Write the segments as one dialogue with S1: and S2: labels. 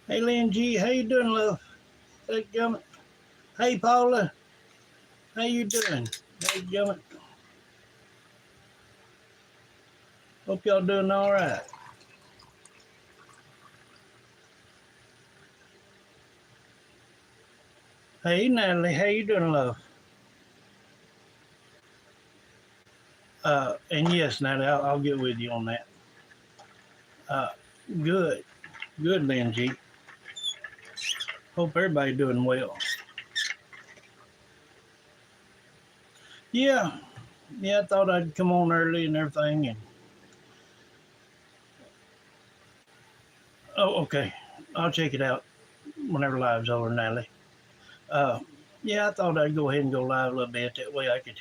S1: Hey, Lynn G, how you doing, love? Hey, gummit. Hey, Paula, how you doing? Hey, gummit. Hope y'all doing all right. Hey, Natalie, how you doing, love? And yes, Natalie, I'll get with you on that. Uh, good, good, Lynn G. Hope everybody doing well. Yeah, yeah, I thought I'd come on early and everything. And oh, okay, I'll check it out whenever live's over, Natalie. Uh, yeah, I thought I'd go ahead and go live a little bit. That way I could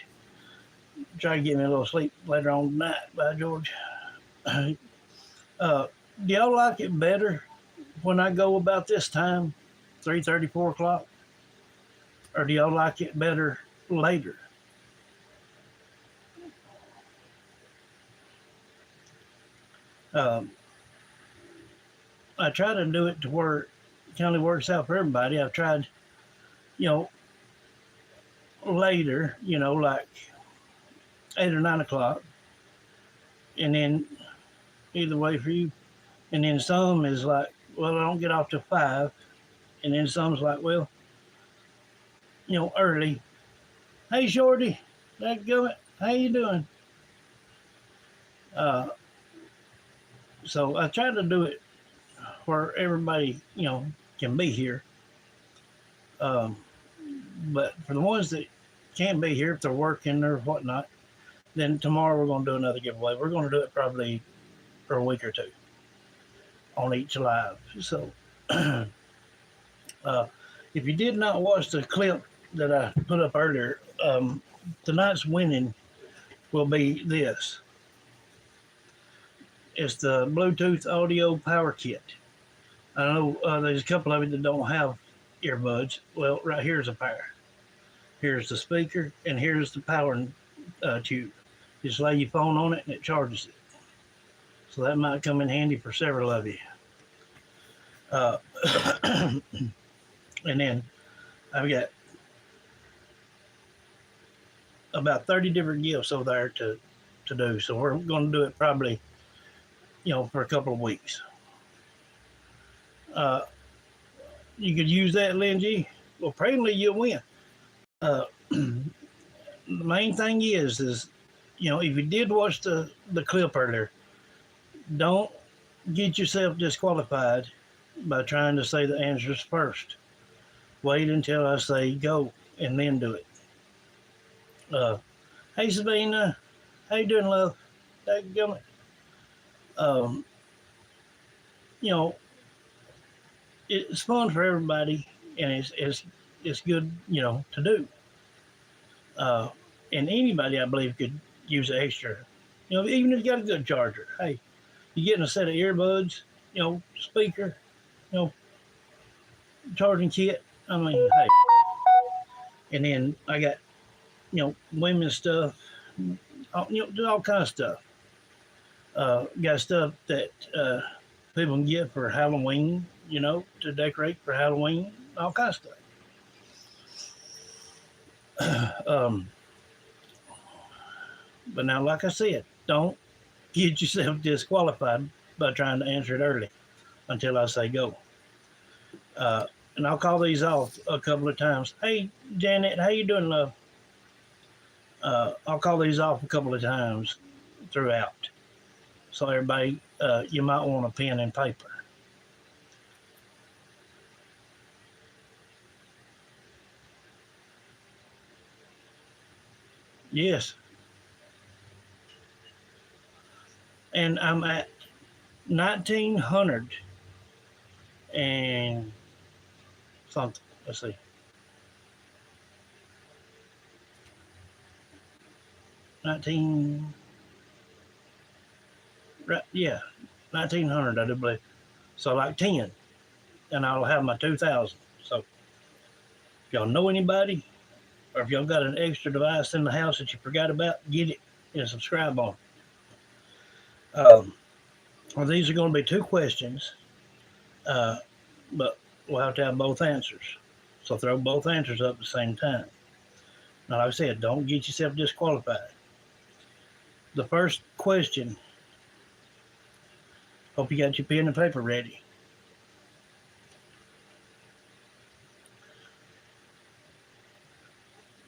S1: try to get me a little sleep later on tonight. By George. Do y'all like it better when I go about this time, 3:30, 4 o'clock, or do y'all like it better later? Um, I try to do it to where it kind of works out for everybody. I've tried, you know, later, like 8 or 9 o'clock, and then either way for you. And then some is like, well, I don't get off till 5, and then some's like, well, early. Hey, Shorty, that gummit, how you doing? Uh, so I try to do it where everybody, can be here. Um, but for the ones that can't be here, if they're working or whatnot, then tomorrow we're going to do another giveaway. We're going to do it probably for a week or two on each live. So uh, if you did not watch the clip that I put up earlier, tonight's winning will be this. It's the Bluetooth audio power kit. I know there's a couple of you that don't have earbuds. Well, right here's a pair. Here's the speaker, and here's the power tube. Just lay your phone on it, and it charges it. So that might come in handy for several of you. Uh, and then I've got about 30 different gifts over there to do. So we're going to do it probably, for a couple of weeks. You could use that, Lindsay. Well, apparently you'll win. The main thing is, if you did watch the clip earlier, don't get yourself disqualified by trying to say the answers first. Wait until I say go and then do it. Hey, Sabina, how you doing, love? Um, you know, it's fun for everybody, and it's good, to do. Uh, and anybody, I believe, could use an extra. Even if you got a good charger. Hey, you getting a set of earbuds, speaker, you know, charging kit. I mean, hey. And then I got, women's stuff, do all kinds of stuff. Got stuff that people can get for Halloween, to decorate for Halloween, all kinds of stuff. But now, like I said, don't get yourself disqualified by trying to answer it early until I say go. And I'll call these off a couple of times. Hey, Janet, how you doing, love? I'll call these off a couple of times throughout. So everybody, you might want a pen and paper. Yes. And I'm at 1900 and something. Let's see. 19, right, yeah, 1900, I do believe. So like 10, and I'll have my 2000. So if y'all know anybody, or if y'all got an extra device in the house that you forgot about, get it and subscribe on. Well, these are going to be two questions, uh, but we'll have to have both answers. So throw both answers up at the same time. Now, like I said, don't get yourself disqualified. The first question, hope you got your pen and paper ready.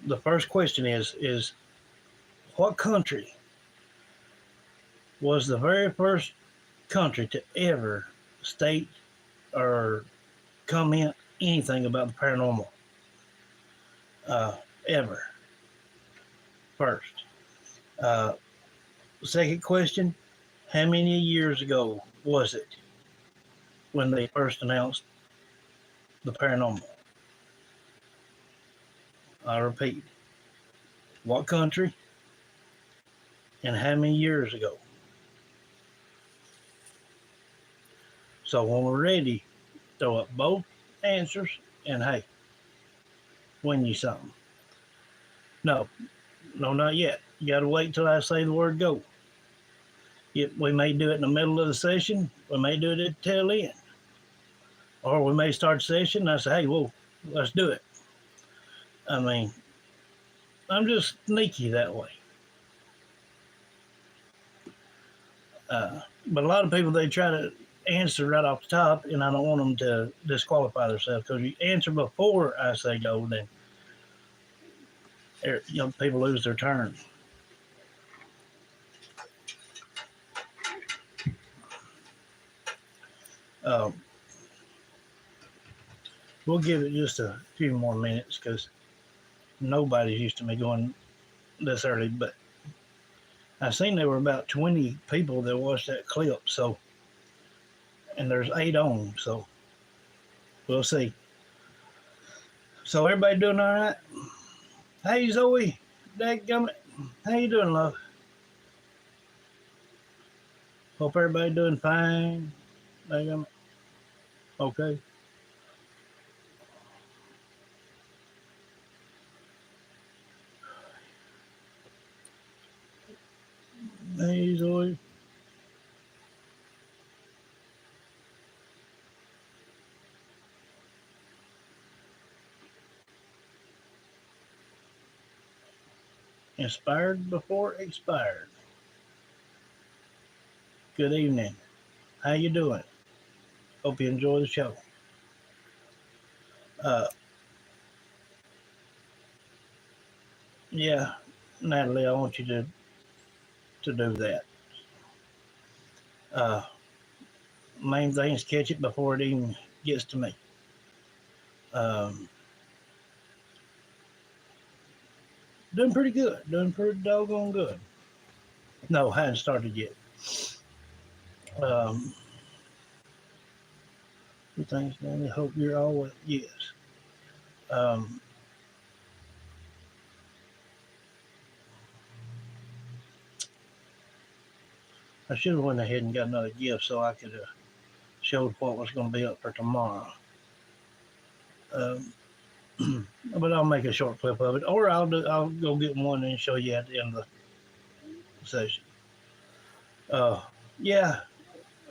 S1: The first question is what country was the very first country to ever state or comment anything about the paranormal? Uh, Ever. First. Uh, Second question, how many years ago was it when they first announced the paranormal? I repeat, what country and how many years ago? So when we're ready, throw up both answers and hey, win you something. No, no, not yet. You got to wait till I say the word go. We may do it in the middle of the session. We may do it at the tail end. Or we may start the session and I say, hey, whoa, let's do it. I mean, I'm just sneaky that way. But a lot of people, they try to answer right off the top, and I don't want them to disqualify themselves because you answer before I say go, then people lose their turn. Um, we'll give it just a few more minutes because nobody's used to me going this early. But I seen there were about 20 people that watched that clip, so and there's 8 on, so we'll see. So everybody doing all right? Hey Zoe, dadgummit, how you doing, love? Hope everybody doing fine. Dadgummit. Okay. Hey Zoe. Inspired before expired. Good evening. How you doing? Hope you enjoy the show. Uh, yeah, Natalie, I want you to do that. Uh, Main thing is catch it before it even gets to me. Um, Doing pretty good. Doing pretty doggone good. No, hadn't started yet. Um, Thanks, Natalie. Hope you're always yes. Um, I should have went ahead and got another gift so I could have showed what was going to be up for tomorrow. Um, but I'll make a short clip of it, or I'll go get one and show you at the end of the session. Uh, yeah,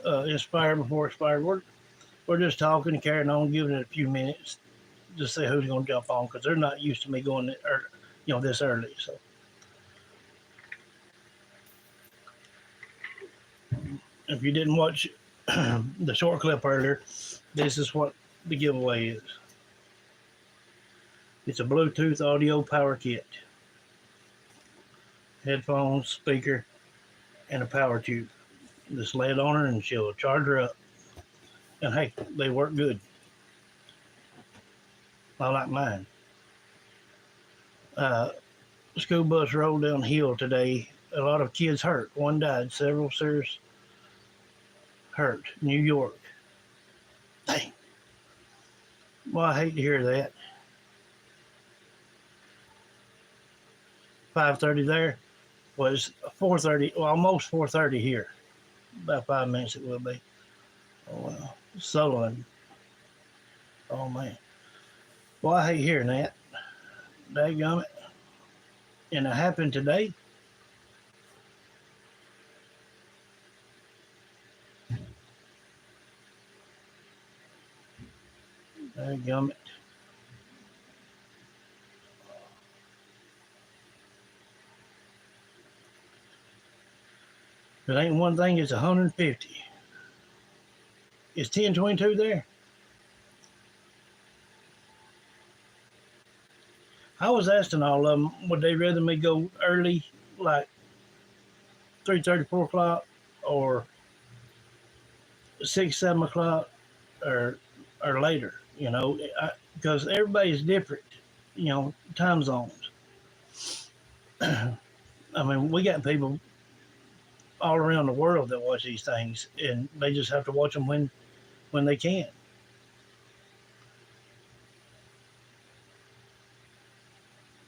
S1: inspired before expired. We're just talking, carrying on, giving it a few minutes to see who's going to jump on because they're not used to me going this early. So if you didn't watch the short clip earlier, this is what the giveaway is. It's a Bluetooth audio power kit, headphones, speaker, and a power tube. Just lay it on her and she'll charge her up. And hey, they work good. I like mine. School bus rolled down the hill today. A lot of kids hurt. One died, several serious hurt. New York. Dang. Well, I hate to hear that. 5:30 there was 4:30, well, almost 4:30 here. About 5 minutes it will be. Oh, well. Sullivan. Oh, man. Well, I hate hearing that. Dadgummit. And it happened today. Gummit. If it ain't one thing, it's 150. Is 1022 there? I was asking all of them, would they rather me go early, like 3:30, 4 o'clock, or 6, 7 o'clock, or later? Because everybody's different. Time zones. I mean, we got people all around the world that watch these things, and they just have to watch them when they can.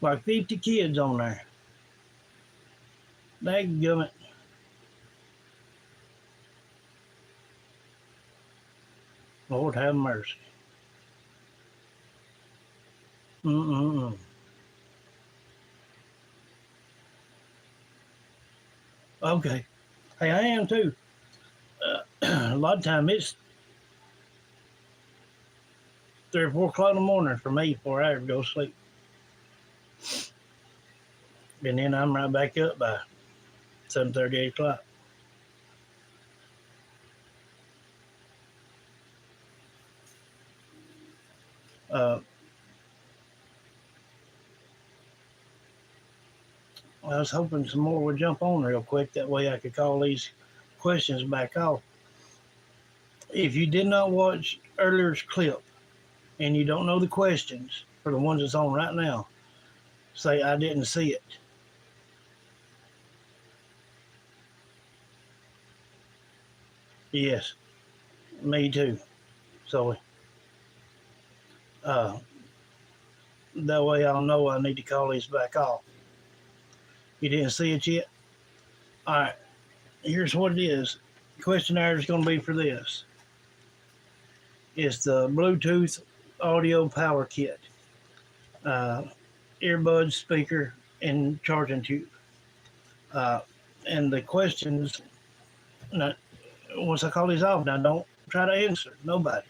S1: Like 50 kids on there. Dadgummit. Lord have mercy. Mm-mm-mm. Okay. Hey, I am too. A lot of time it's 3 or 4 o'clock in the morning for me before I ever go to sleep. And then I'm right back up by 7:30, 8 o'clock. Uh, I was hoping some more would jump on real quick. That way I could call these questions back off. If you did not watch earlier's clip and you don't know the questions for the ones that's on right now, say I didn't see it. Yes, me too. So uh, that way I'll know I need to call these back off. You didn't see it yet? All right, here's what it is. The questionnaire is going to be for this. It's the Bluetooth audio power kit, uh, earbud, speaker, and charging tube. Uh, and the questions, now, once I call these off, now don't try to answer. Nobody.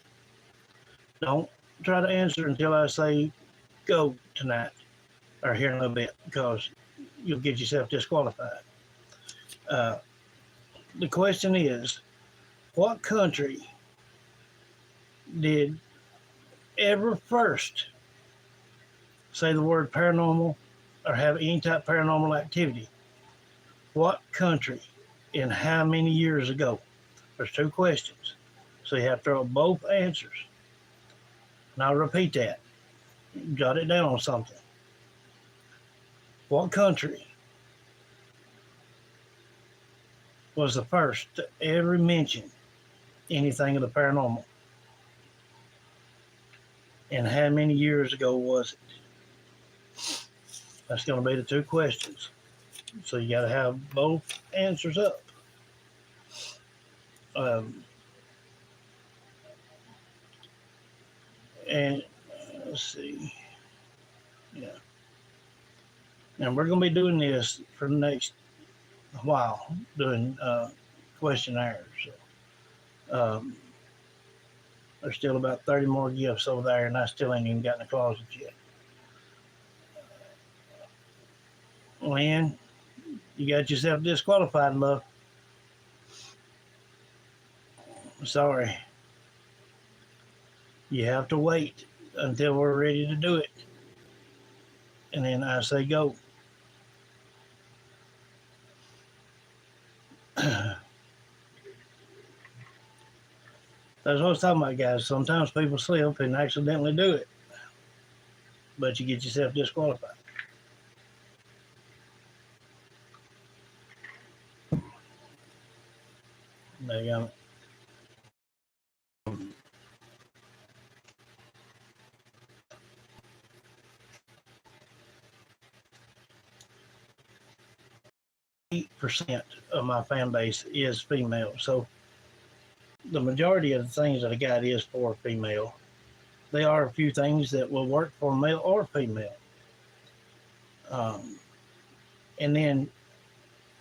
S1: Don't try to answer until I say go tonight or here in a little bit, because you'll get yourself disqualified. Uh, the question is, what country did ever first say the word paranormal or have any type of paranormal activity? What country and how many years ago? There's two questions. So you have to throw both answers. And I'll repeat that. Jot it down on something. What country was the first to ever mention anything of the paranormal? And how many years ago was it? That's going to be the two questions. So you got to have both answers up. And let's see. Yeah. And we're going to be doing this for the next while, doing questionnaires. So, there's still about 30 more gifts over there, and I still ain't even got in the closet yet. Lynn, you got yourself disqualified, love. Sorry. You have to wait until we're ready to do it. And then I say go. That's what I was talking about, guys. Sometimes people slip and accidentally do it, but you get yourself disqualified. There you go. 8% of my fan base is female, so the majority of the things that I got is for female. There are a few things that will work for male or female. And then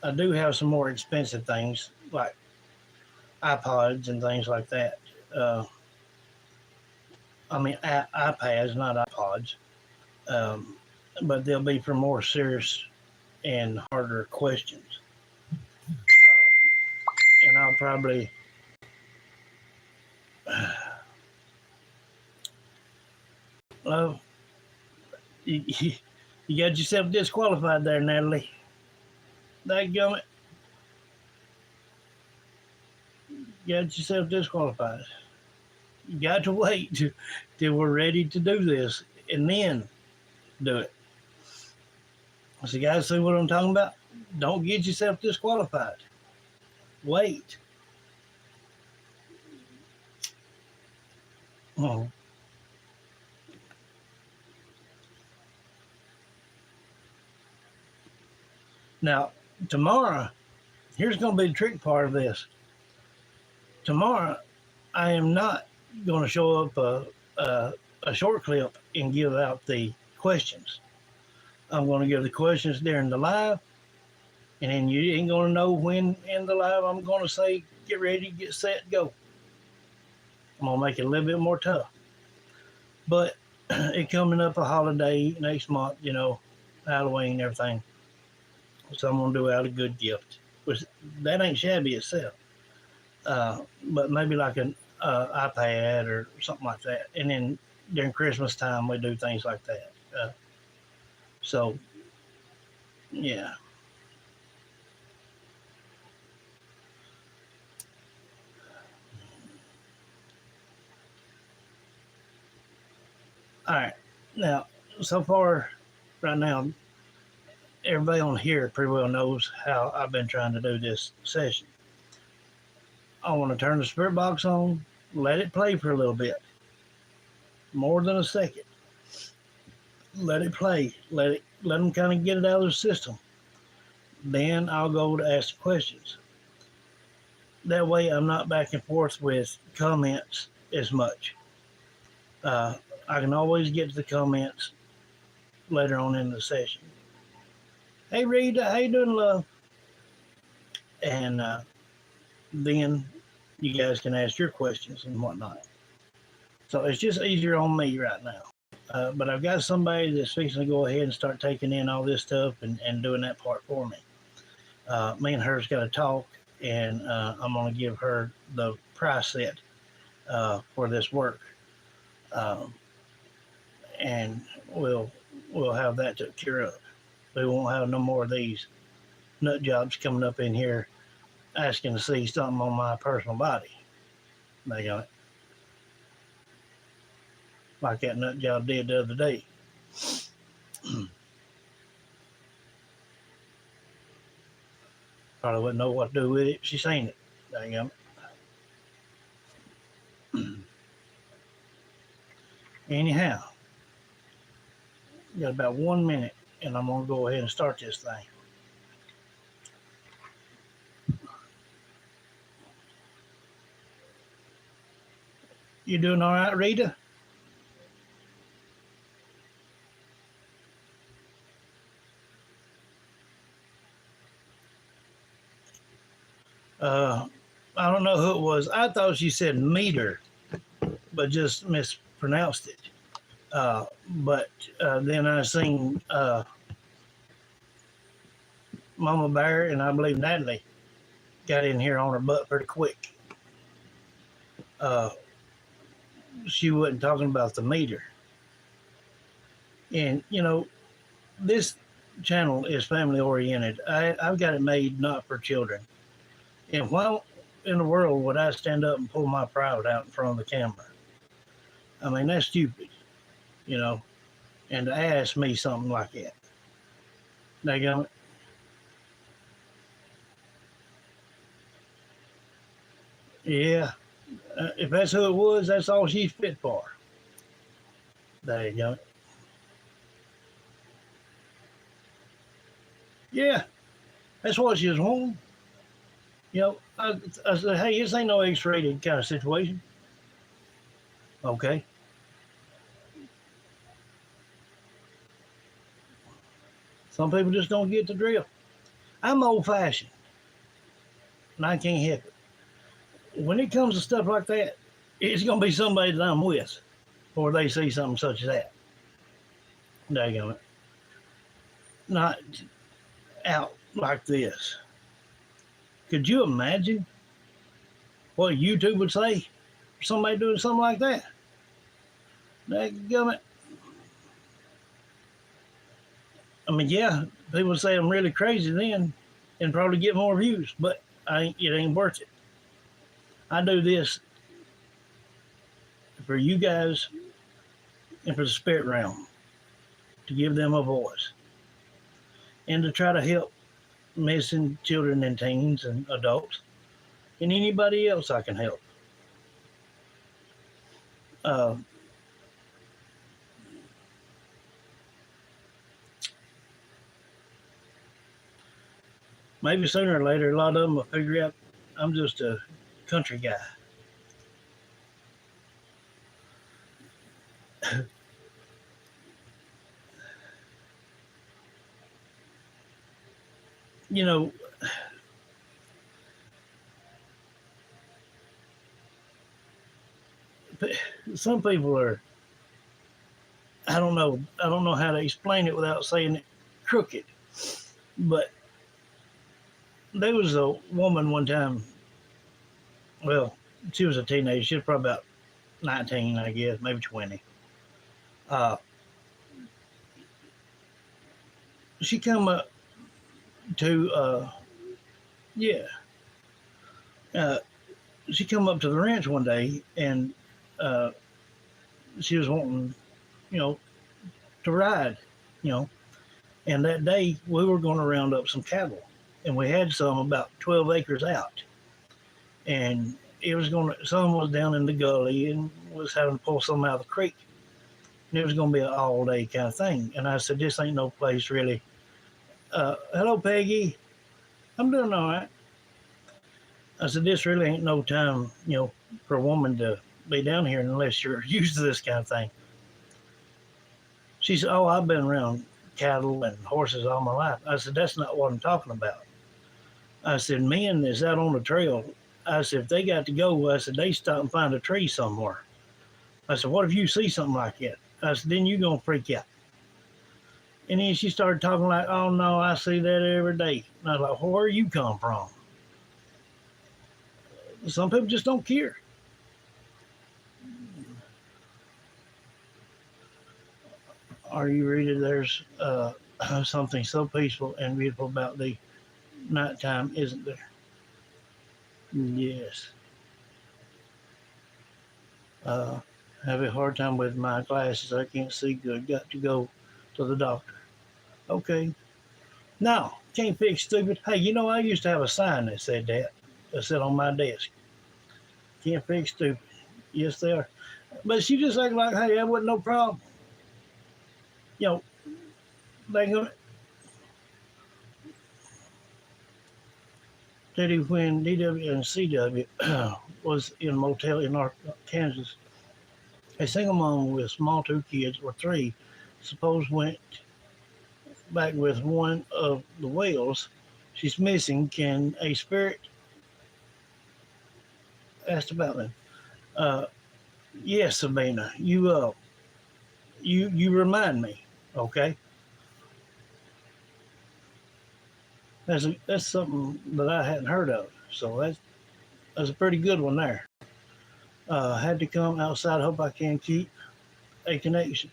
S1: I do have some more expensive things like iPods and things like that. I mean, iPads, not iPods. Um, but they'll be for more serious and harder questions. And I'll probably, well, you, you got yourself disqualified there, Natalie. Dadgummit, you got yourself disqualified. You got to wait till we're ready to do this and then do it. So, you guys see what I'm talking about? Don't get yourself disqualified. Wait. Oh. Now, tomorrow, here's going to be the trick part of this. Tomorrow, I am not going to show up a short clip and give out the questions. I'm going to give the questions during the live, and then you ain't going to know when in the live I'm going to say, get ready, get set, go. I'm going to make it a little bit more tough. But it coming up a holiday next month, Halloween and everything. So I'm going to do out a good gift, which that ain't shabby itself. But maybe like an iPad or something like that. And then during Christmas time, we do things like that. So, yeah. All right. Now, so far, right now, everybody on here pretty well knows how I've been trying to do this session. I want to turn the spirit box on, let it play for a little bit, more than a second. Let it play. Let them kind of get it out of their system. Then I'll go to ask the questions. That way, I'm not back and forth with comments as much. I can always get to the comments later on in the session. Hey Rita, how you doing, love? And then you guys can ask your questions and whatnot. So it's just easier on me right now. But I've got somebody that's fixing to go ahead and start taking in all this stuff and doing that part for me. Me and her's got to talk, and I'm going to give her the price set for this work. And we'll have that took care of. We won't have no more of these nut jobs coming up in here asking to see something on my personal body. They got it. Like that nut job did the other day. Probably wouldn't know what to do with it if she seen it. There you go. Anyhow, got about 1 minute, and I'm gonna go ahead and start this thing. You doing all right, Rita? I don't know who it was. I thought she said meter, but just mispronounced it. But then I seen Mama Bear, and I believe Natalie got in here on her butt pretty quick. She wasn't talking about the meter. And, this channel is family oriented. I've got it made not for children. And why in the world would I stand up and pull my pride out in front of the camera? I mean, that's stupid, and to ask me something like that. Daggone it. Yeah. If that's who it was, that's all she's fit for. There you go. Yeah, that's what she was wanting. I said, hey, this ain't no X-rated kind of situation. Okay. Some people just don't get the drill. I'm old-fashioned, and I can't help it. When it comes to stuff like that, it's going to be somebody that I'm with. before they see something such as that. Daggone it. Not out like this. Could you imagine what YouTube would say for somebody doing something like that? Daggone it. I mean, yeah, people would say I'm really crazy then and probably get more views, but it ain't worth it. I do this for you guys and for the spirit realm to give them a voice and to try to help missing children and teens and adults and anybody else I can help. Uh, Maybe sooner or later, a lot of them will figure out I'm just a country guy. You know, some people are, I don't know. I don't know how to explain it without saying it crooked. But there was a woman one time. Well, she was a teenager. She was probably about 19, I guess, maybe 20. Uh, she come up to, yeah, uh, she come up to the ranch one day, and uh, she was wanting, you know, to ride, you know. And that day we were going to round up some cattle, and we had some about 12 acres out, and it was going to. Some was down in the gully, and was having to pull some out of the creek, and it was going to be an all day kind of thing. And I said, this ain't no place really. Hello, Peggy. I'm doing all right. I said, this really ain't no time, for a woman to be down here unless you're used to this kind of thing. She said, oh, I've been around cattle and horses all my life. I said, that's not what I'm talking about. I said, men that's out on the trail, I said, if they got to go, I said, they stop and find a tree somewhere. I said, what if you see something like that? I said, then you're going to freak out. And then she started talking like, oh, no, I see that every day. And I was like, well, where you come from? Some people just don't care. Are you ready? There's something so peaceful and beautiful about the nighttime, isn't there? Yes. Uh, have a hard time with my glasses. I can't see good. Got to go to the doctor. Okay. No, can't fix stupid. Hey, I used to have a sign that said that. That said on my desk. Can't fix stupid. Yes, they are. But she just acted like, hey, that wasn't no problem. You know, they gonna Teddy when DW and CW was in a motel in Kansas. A single mom with small two kids or three, suppose went back with one of the whales. She's missing. Can a spirit asked about them? Uh, yes, Sabina. You remind me. Okay, that's something that I hadn't heard of. So that's a pretty good one there. Had to come outside. Hope I can keep a connection.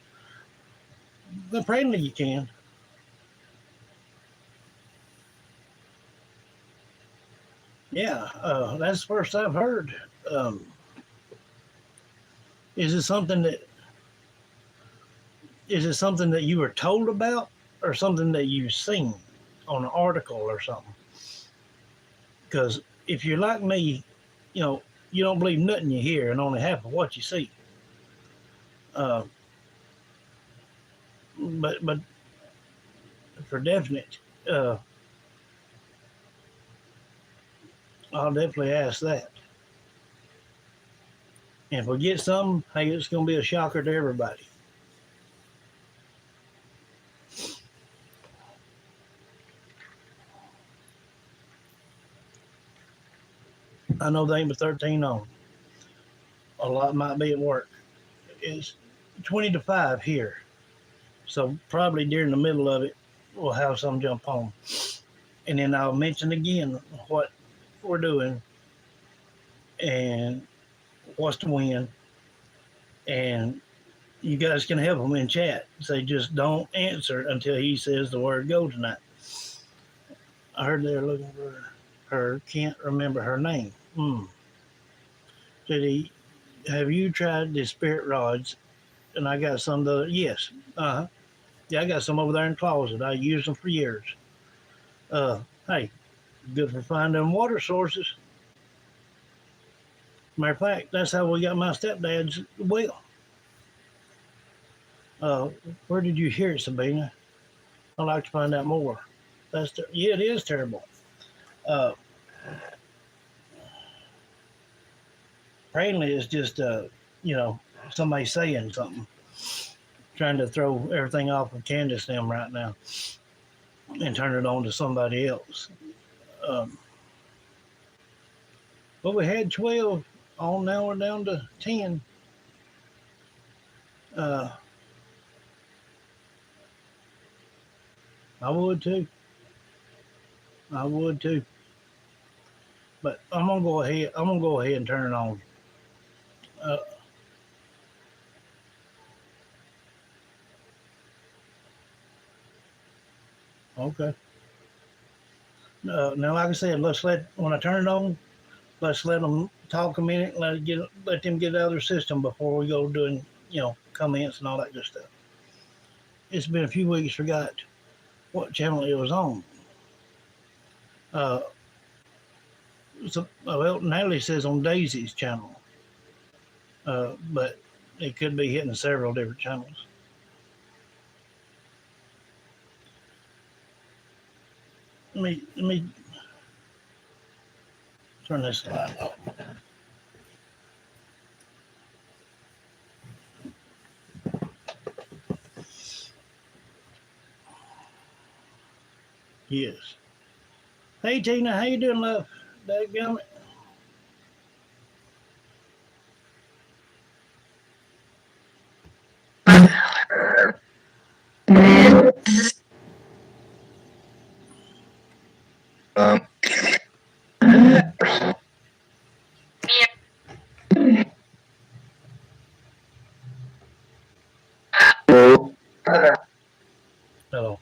S1: Apparently you can. Yeah, that's the first I've heard. Um, is it something that you were told about, or something that you've seen on an article or something? Because if you're like me, you don't believe nothing you hear and only half of what you see. Uh, but for definite, uh, I'll definitely ask that. And if we get something, hey, it's going to be a shocker to everybody. I know they ain't but 13 on. A lot might be at work. It's 20 to 5 here. So probably during the middle of it, we'll have some jump on. And then I'll mention again what we're doing and what's to win. And you guys can help them in chat. Say just don't answer until he says the word go tonight. I heard they're looking for her. Can't remember her name. Did he? Have you tried the spirit rods? And I got some of the yes. Yeah, I got some over there in the closet. I used them for years. Hey, good for finding water sources. Matter of fact, that's how we got my stepdad's well. Uh, where did you hear it, Sabina? I'd like to find out more. Yeah, it is terrible. Uh, Apparently, it's just you know somebody saying something, trying to throw everything off of Candace them right now and turn it on to somebody else. Um, but we had 12 on. Now we're down to 10. Uh, I would too. I would too. But I'm gonna go ahead. I'm gonna go ahead and turn it on. Uh, okay. Now, like I said, let's let when I turn it on, let's let them talk a minute. Let them get out of their system before we go doing comments and all that good stuff. It's been a few weeks. Forgot what channel it was on. Uh, well, Natalie says on Daisy's channel, but it could be hitting several different channels. Let me turn this light off. Yes. Hey Tina, how you doing, love? Dadgummit. Hello.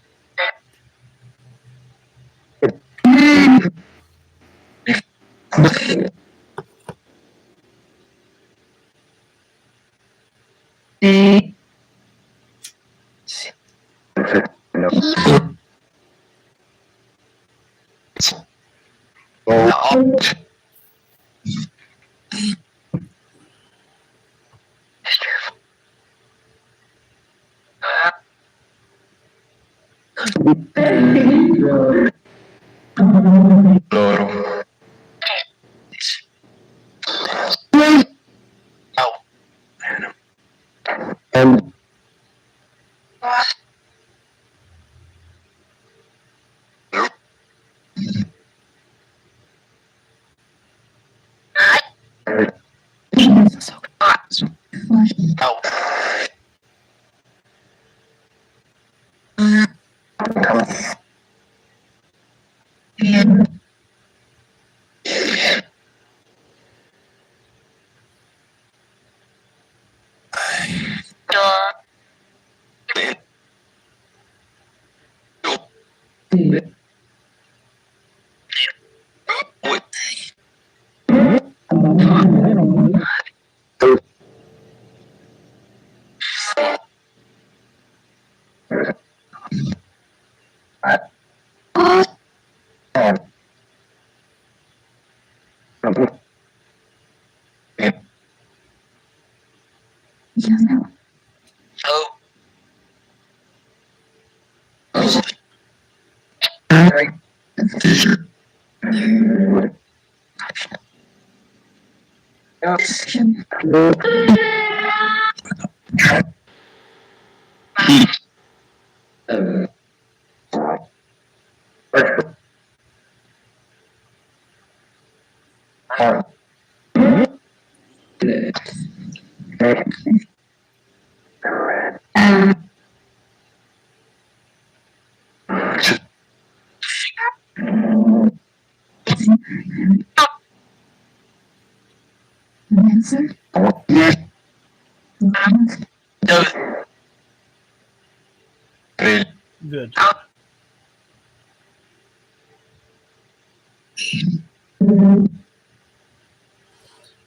S1: Good.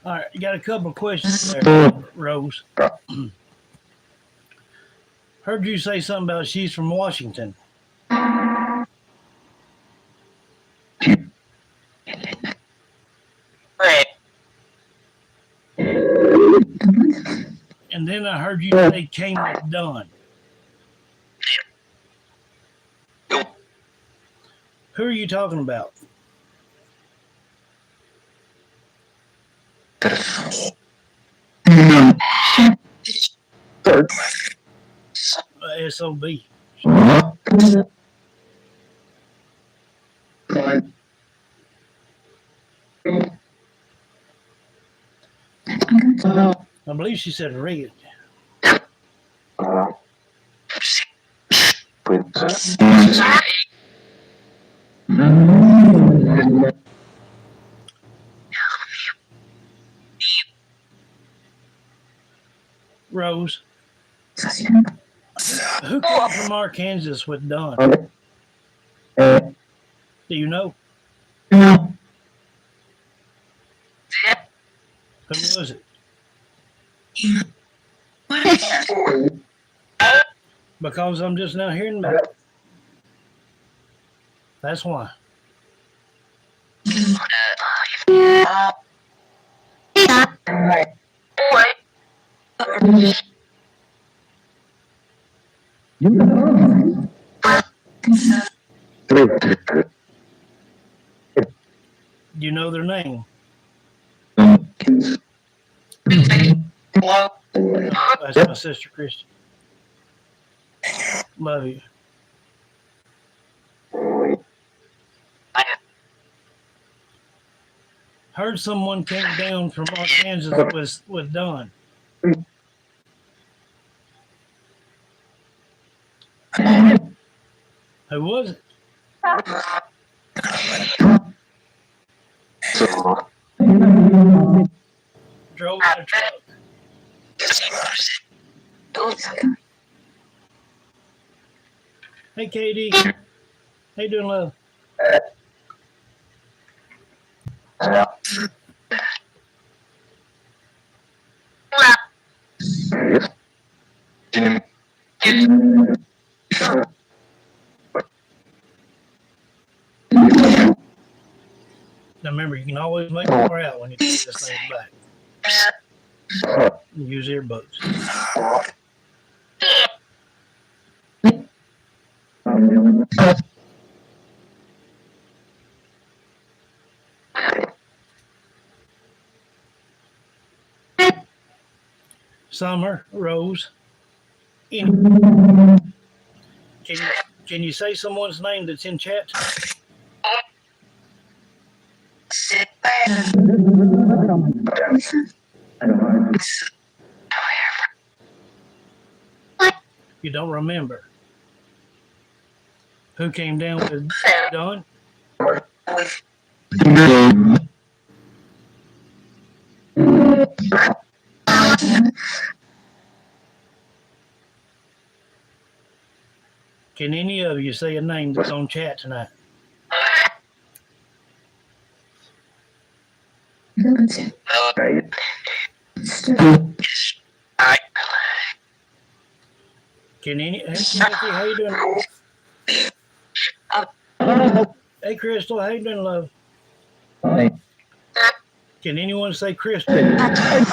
S1: All right, you got a couple of questions there, Rose. Heard you say something about she's from Washington. And then I heard you say came with Dunn. Who are you talking about? SOB. I believe she said red. Rose. Who came from Arkansas with Dunn? Do you know? Who was it? Because I'm just now hearing about it. That's why. Do you know their name? That's my sister, Christy. Love you. Heard someone came down from Arkansas with Don. Who was it? Drove in a truck. Hey, Katie. How you doing, love? Now remember, you can always make more out when you take this thing back. Use earbuds. Summer, Rose. Can you say someone's name that's in chat? You don't remember? Who came down with Don? Can any of you say a name that's on chat tonight? Can any? Hey, Kathy, how you doing? Hey, Crystal, how you doing, love? Can anyone say Crystal? Can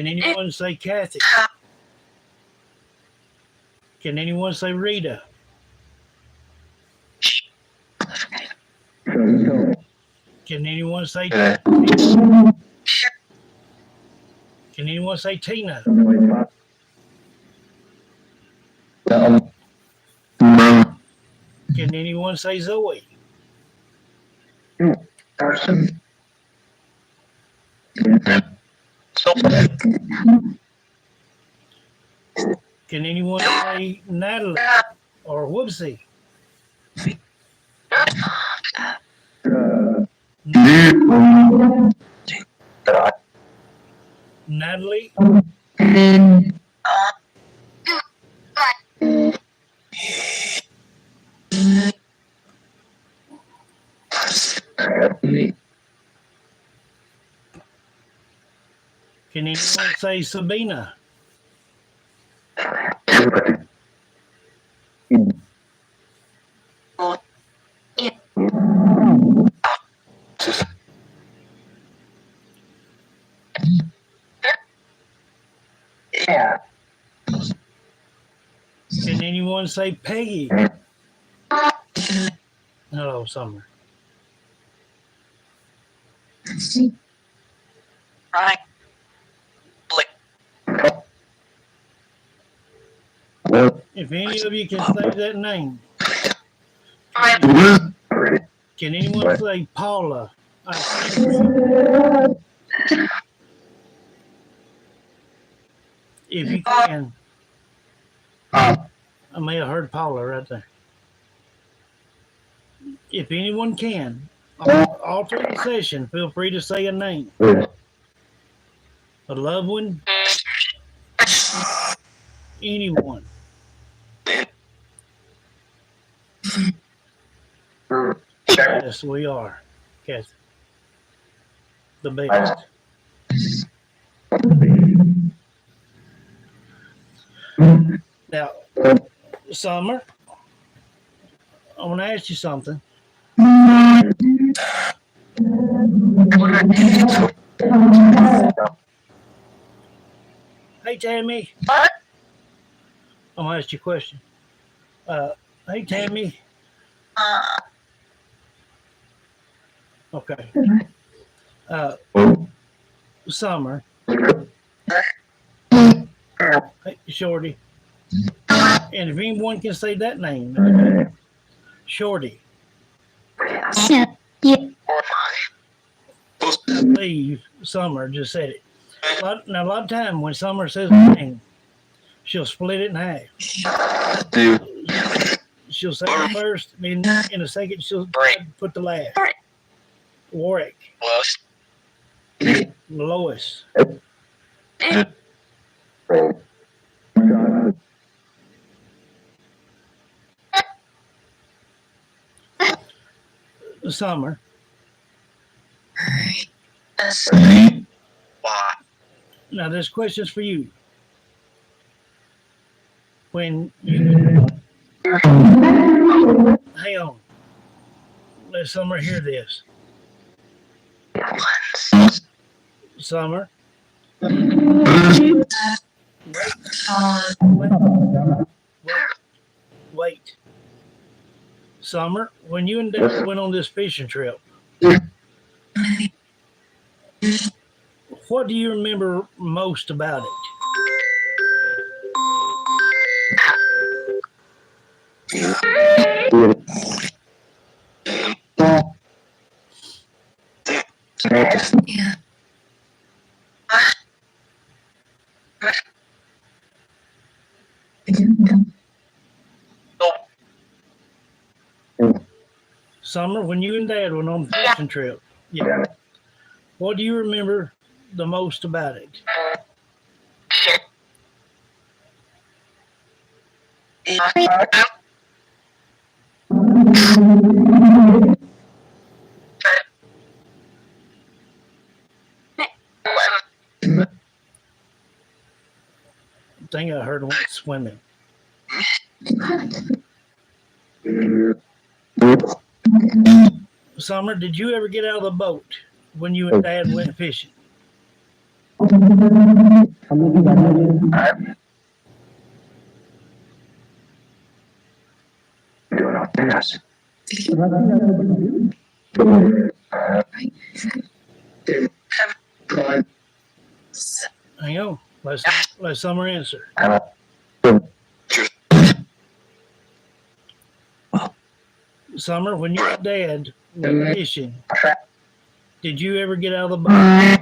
S1: anyone say Kathy? Can anyone say Rita? Can anyone say Tina? Can anyone say Tina? Can anyone say Zoe? Can anyone say Natalie or Whoopsie? Natalie, can anyone say Sabina? Can anyone say Peggy? Hello, Summer. If any of you can say that name, can anyone say Paula? I think if you can, I may have heard Paula right there. If anyone can, all through the session, feel free to say a name. A loved one, anyone. Yes, we are. Yes. The best. Now, Summer, I want to ask you something. Hey, Tammy. I'm going to ask you a question. Hey, Tammy. Okay. Summer. Hey, Shorty. And if anyone can say that name, Shorty. I believe Summer just said it. Now, a lot of time when Summer says a name, she'll split it in half. She'll say it first, and in a second she'll put the last. Warwick. Lois. Summer. Now, this question's for you. When you... Hang on. Let Summer hear this. Summer. Wait. Summer, when you and Dad went on this fishing trip, what do you remember most about it? Yeah. Summer, when you and Dad went on the fishing trip, yeah. What do you remember the most about it? I think I heard one swimming. Summer, did you ever get out of the boat when you and Dad went fishing? Hang on. Let Summer answer. Summer, when you and Dad went fishing, did you ever get out of the boat?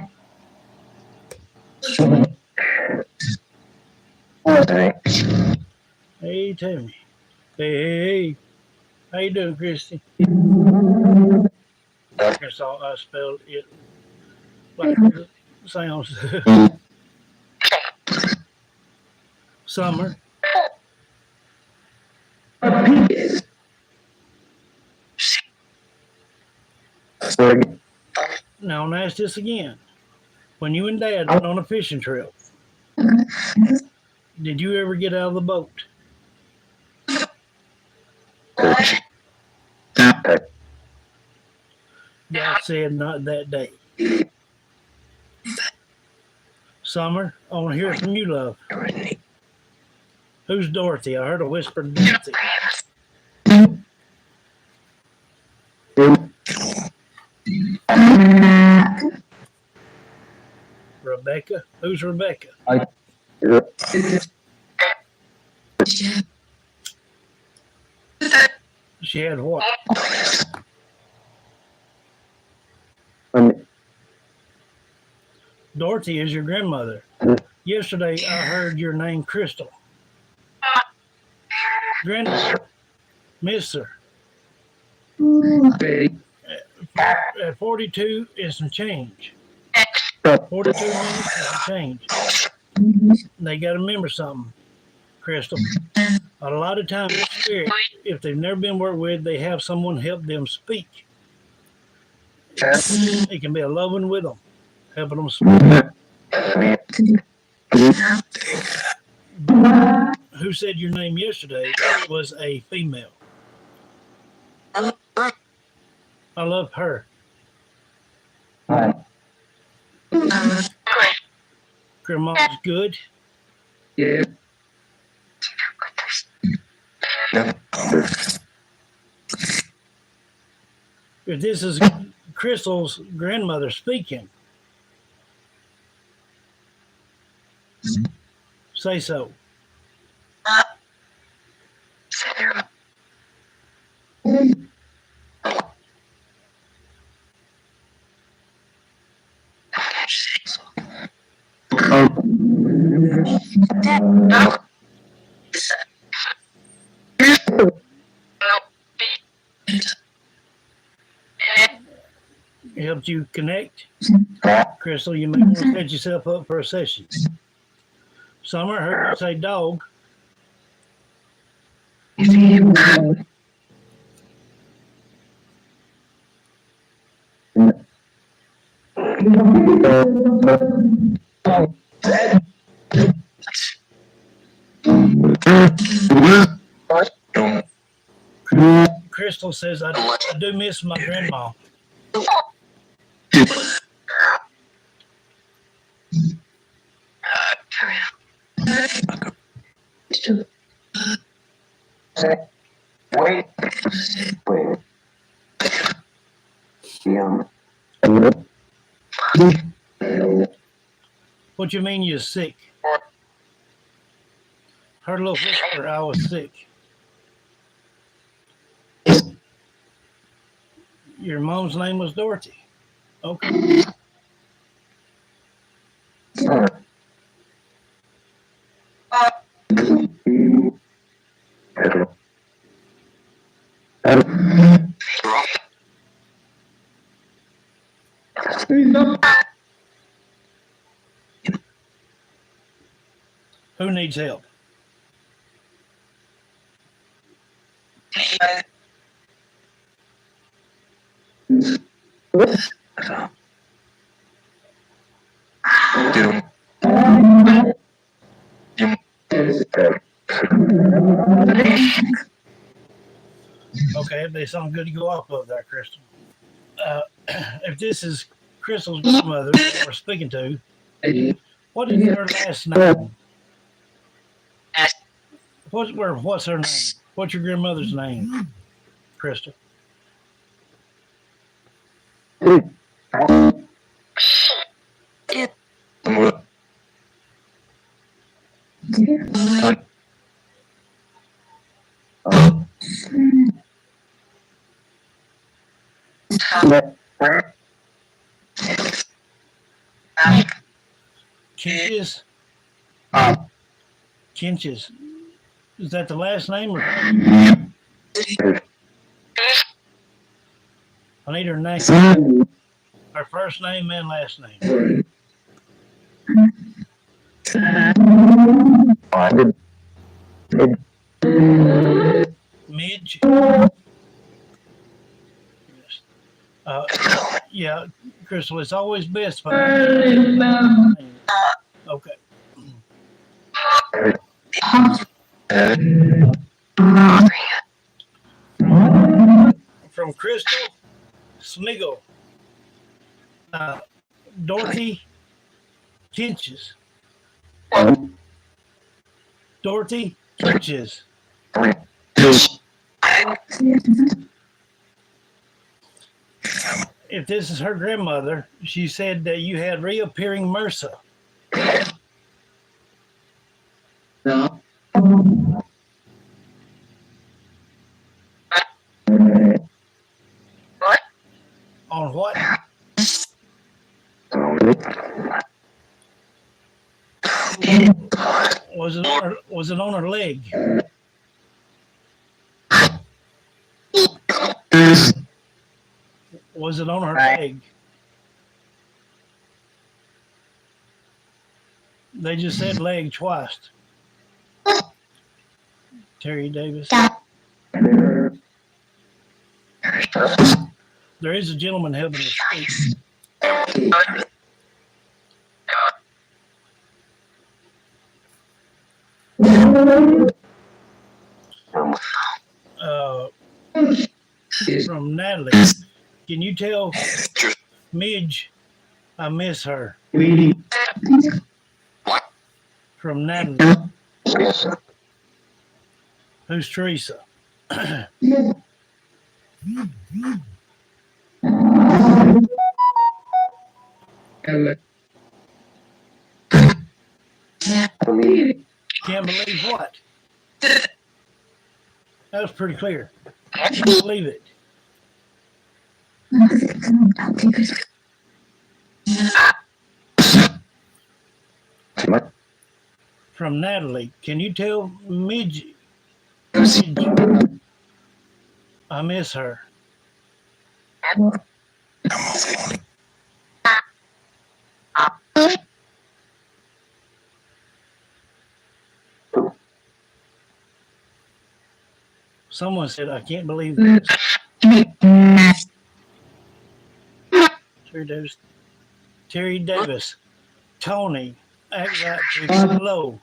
S1: Hey, Tammy. Hey. How you doing, Christy? I spelled it like sounds. Summer. Now, I'll ask this again. When you and Dad went on a fishing trip, did you ever get out of the boat? Dad said not that day. Summer, I want to hear it from you, love. Who's Dorothy? I heard a whisper, Dorothy. Rebecca? Who's Rebecca? She had what? Dorothy is your grandmother. Yesterday, I heard your name, Crystal. Grandmother, miss her. At 42 is some change. 42 minutes is some change. They got to remember something, Crystal. A lot of times, spirit, if they've never been worked with, they have someone help them speak. It can be a loving with them, helping them speak. Who said your name yesterday was a female? I love her. Grandma's good.
S2: Yeah.
S1: If this is Crystal's grandmother speaking, say so. Helped you connect? Crystal, you may want to set yourself up for a session. Summer, I heard you say dog. Crystal says, I do miss my grandma. What you mean you're sick? Heard a little whisper, I was sick. Your mom's name was Dorothy. Okay. Who needs help? Okay, they sound good to go off of there, Crystal. If this is Crystal's grandmother that we're speaking to, what is her last name? What's her name? What's your grandmother's name, Crystal? Kinches? Kinches. Is that the last name? Or I need her name. Her first name and last name. Midge. Yes. Uh, yeah, Crystal. It's always best if I. Okay. From Crystal Smiggle. Uh, Dorothy Kinches. Dorothy Kinches. If this is her grandmother, she said that you had reappearing MRSA. On what? Was it on her leg? Was it on her leg? They just said leg twice. Terry Davis. There is a gentleman helping us speak. Uh, from Natalie. Can you tell Midge I miss her? From Natalie. Who's Teresa? Can't believe what? That was pretty clear. Can't believe it. From Natalie. Can you tell Midge I miss her? Someone said, I can't believe this. Terry Davis. Tony. Act like hello.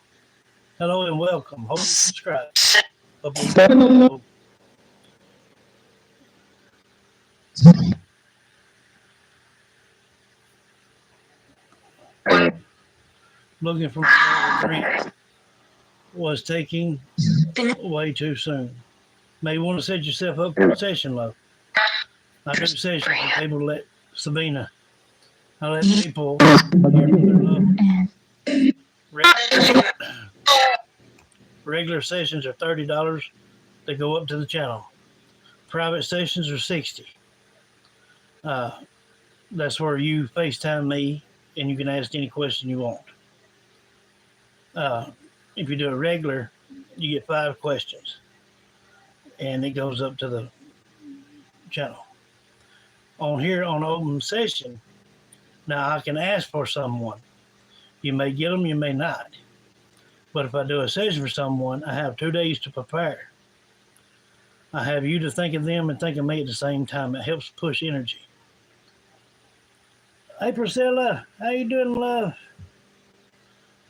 S1: Hello and welcome. Hope you subscribe. Looking for my drink was taking way too soon. May want to set yourself up for a session, love. I do sessions and people let Sabina. I let people regular sessions are $30. They go up to the channel. Private sessions are $60. That's where you FaceTime me and you can ask any question you want. If you do a regular, you get 5 questions and it goes up to the channel. On here on open session, now I can ask for someone. You may get them, you may not. But if I do a session for someone, I have 2 days to prepare. I have you to think of them and think of me at the same time. It helps push energy. Hey Priscilla, how you doing, love?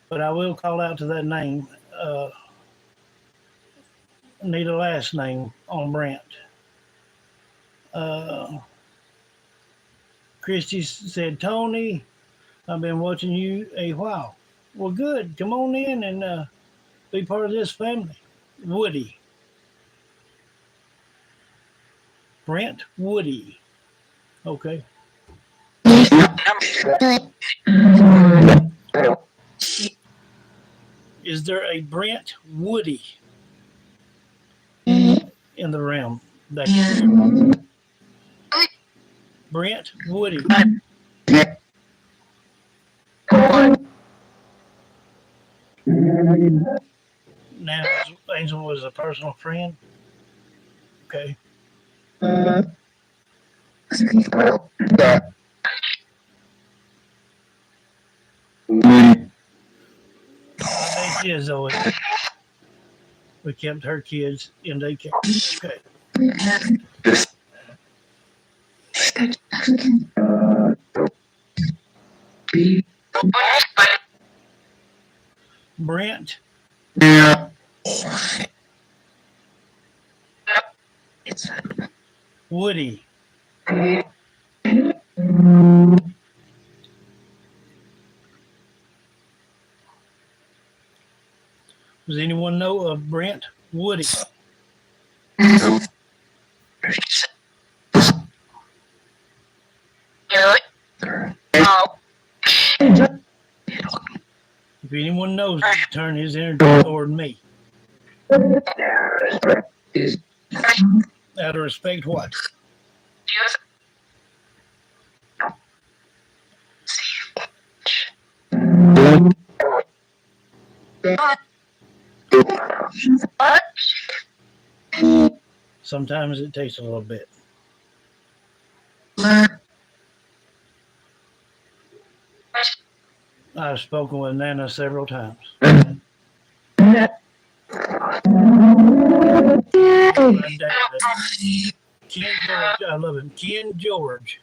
S1: But I will call out to that name. Need a last name on Brent. Christy said, Tony, I've been watching you a while. Well, good. Come on in and be part of this family. Woody. Brent Woody. Okay. Is there a Brent Woody in the realm? Brent Woody. Now, Angel was a personal friend. Okay. Yeah, Zoe. We kept her kids in daycare. Okay. Brent Woody. Does anyone know of Brent Woody? If anyone knows, turn his energy toward me. Out of respect, what? Sometimes it takes a little bit. I've spoken with Nana several times. Ken George, I love him. Ken George.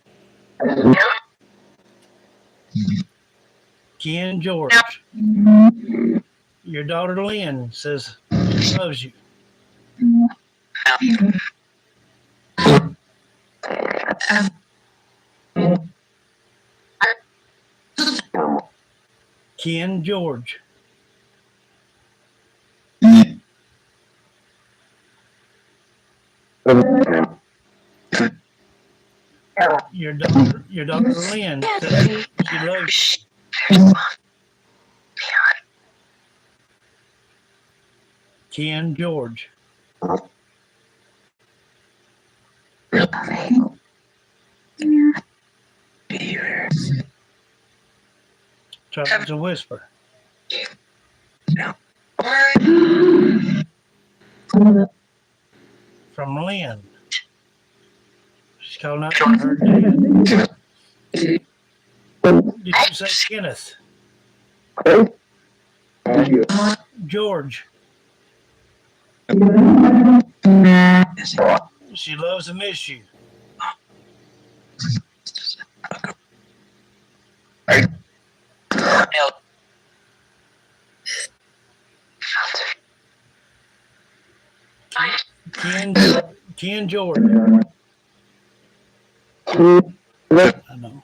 S1: Ken George. Your daughter Lynn says she loves you. Ken George. Your daughter Lynn says she loves you. Ken George. Try to whisper. From Lynn. She's calling out for her dad. Did you say Kenneth? George. She loves to miss you. Ken George. I know.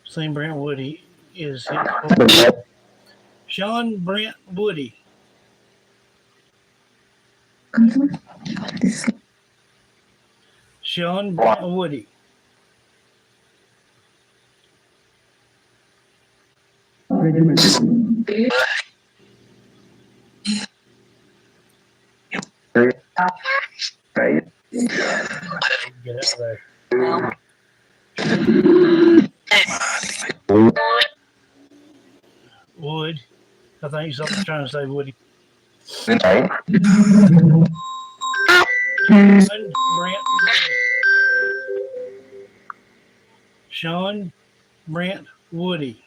S1: Same Brent Woody is his Sean Brent Woody. Sean Brent Woody. Get out of there. Wood. I think someone's trying to say Woody. Sean Brent Woody. Sean Brent Woody.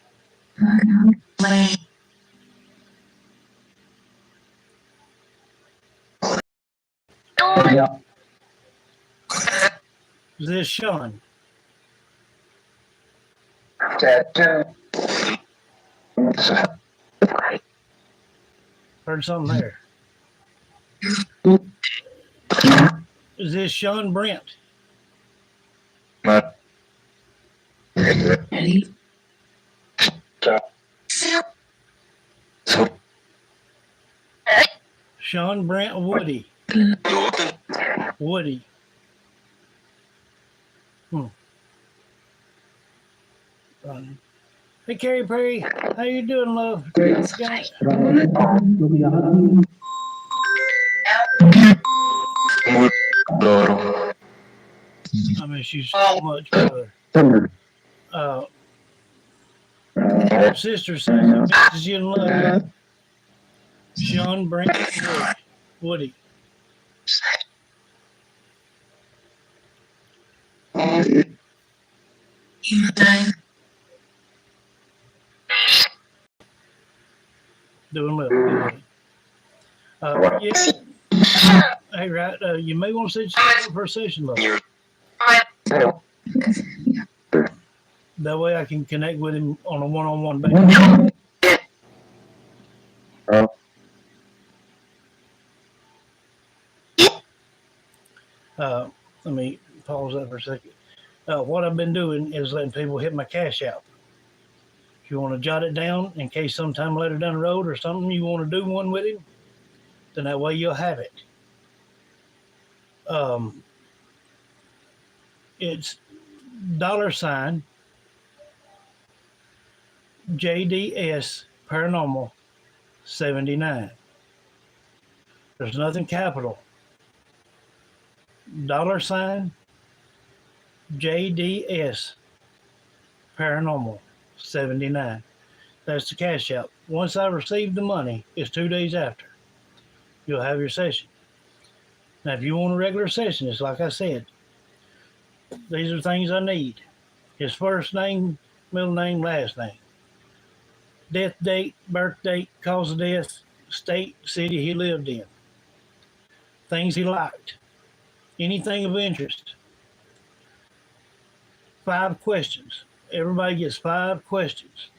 S1: Is this Sean? Heard something there. Is this Sean Brent? Sean Brent Woody. Woody. Hey, Carrie Perry, how you doing, love? I miss you so much, brother. Sister says I misses you and love you. Sean Brent Woody. Doing well. Good morning. Yeah. Hey, right. You may want to set yourself up for a session, love. That way I can connect with him on a one-on-one basis. Uh, Let me pause that for a second. What I've been doing is letting people hit my cash out. If you want to jot it down in case sometime later down the road or something you want to do one with him, then that way you'll have it. Um, it's $ JDS Paranormal 79. There's nothing capital. $ JDS Paranormal 79. That's the cash out. Once I receive the money, it's 2 days after. You'll have your session. Now, if you want a regular session, it's like I said, these are things I need. His first name, middle name, last name. Death date, birth date, cause of death, state, city he lived in. Things he liked. Anything of interest. 5 questions. Everybody gets 5 questions.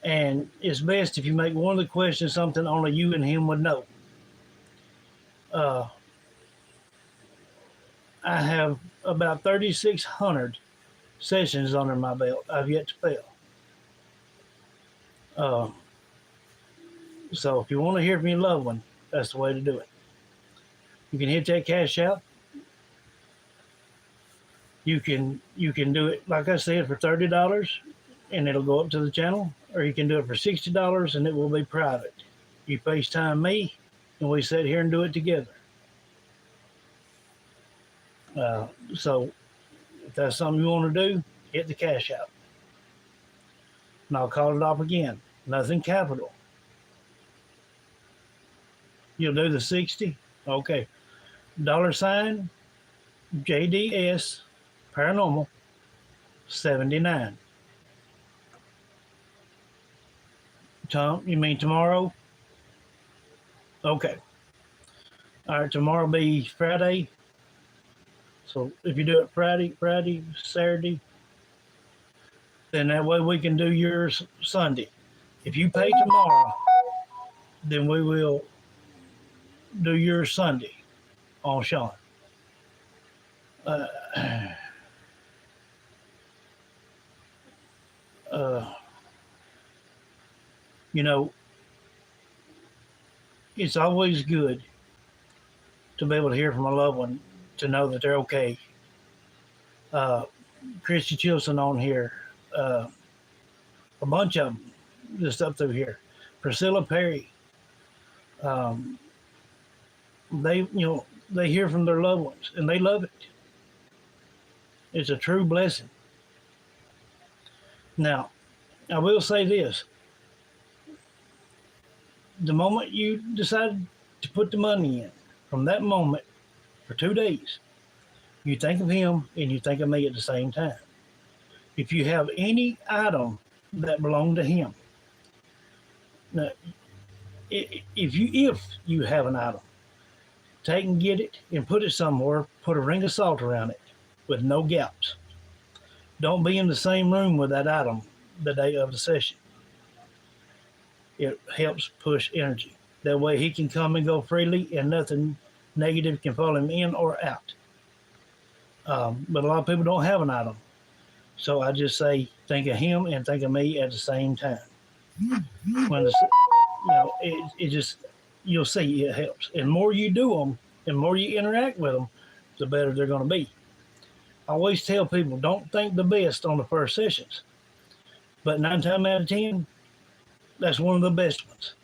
S1: And it's best if you make one of the questions something only you and him would know. I have about 3,600 sessions under my belt. I've yet to fail. So if you want to hear from your loved one, that's the way to do it. You can hit that cash out. You can do it, like I said, for $30 and it'll go up to the channel, or you can do it for $60 and it will be private. You FaceTime me and we sit here and do it together. So if that's something you want to do, hit the cash out. And I'll call it off again. Nothing capital. You'll do the 60? Okay. $ JDS Paranormal 79. Tom, you mean tomorrow? Okay. All right, tomorrow will be Friday. So if you do it Friday, Saturday, then that way we can do yours Sunday. If you pay tomorrow, then we will do yours Sunday on Sean. You know, it's always good to be able to hear from a loved one, to know that they're okay. Christy Chilson on here, a bunch of them just up through here. Priscilla Perry. They hear from their loved ones and they love it. It's a true blessing. Now, I will say this. The moment you decide to put the money in, from that moment for 2 days, you think of him and you think of me at the same time. If you have any item that belong to him, now, if you have an item, take and get it and put it somewhere, put a ring of salt around it with no gaps. Don't be in the same room with that item the day of the session. It helps push energy. That way he can come and go freely and nothing negative can follow him in or out. But a lot of people don't have an item. So I just say, think of him and think of me at the same time. When it just, you'll see it helps. And more you do them, and more you interact with them, the better they're going to be. I always tell people, don't think the best on the first sessions. But 9 times out of 10, that's one of the best ones.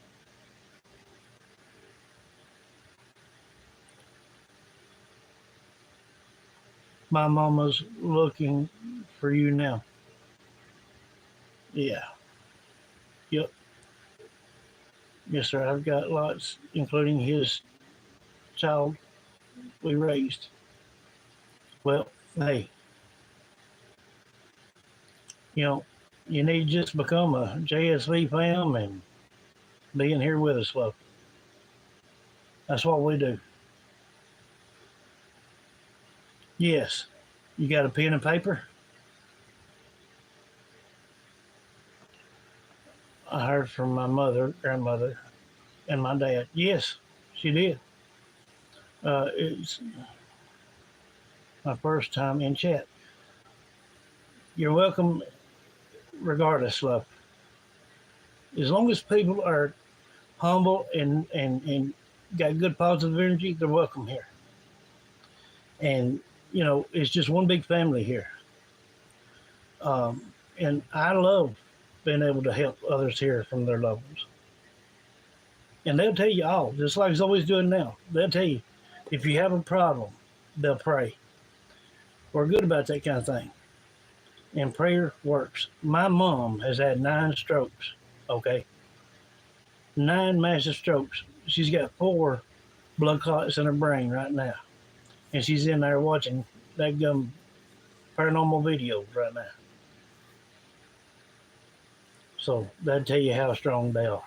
S1: My mama's looking for you now. Yeah. Yep. Yes, sir. I've got lots, including his child we raised. Well, hey, you need to just become a JSV fam and being here with us, love. That's what we do. Yes. You got a pen and paper? I heard from my mother, grandmother, and my dad. Yes, she did. It's my first time in chat. You're welcome regardless, love. As long as people are humble and got good positive energy, they're welcome here. And, it's just one big family here. And I love being able to help others hear from their loved ones. And they'll tell you all, just like it's always doing now. They'll tell you if you have a problem, they'll pray. We're good about that kind of thing. And prayer works. My mom has had 9 strokes, okay? 9 massive strokes. She's got 4 blood clots in her brain right now. And she's in there watching that paranormal videos right now. So that'll tell you how strong they are.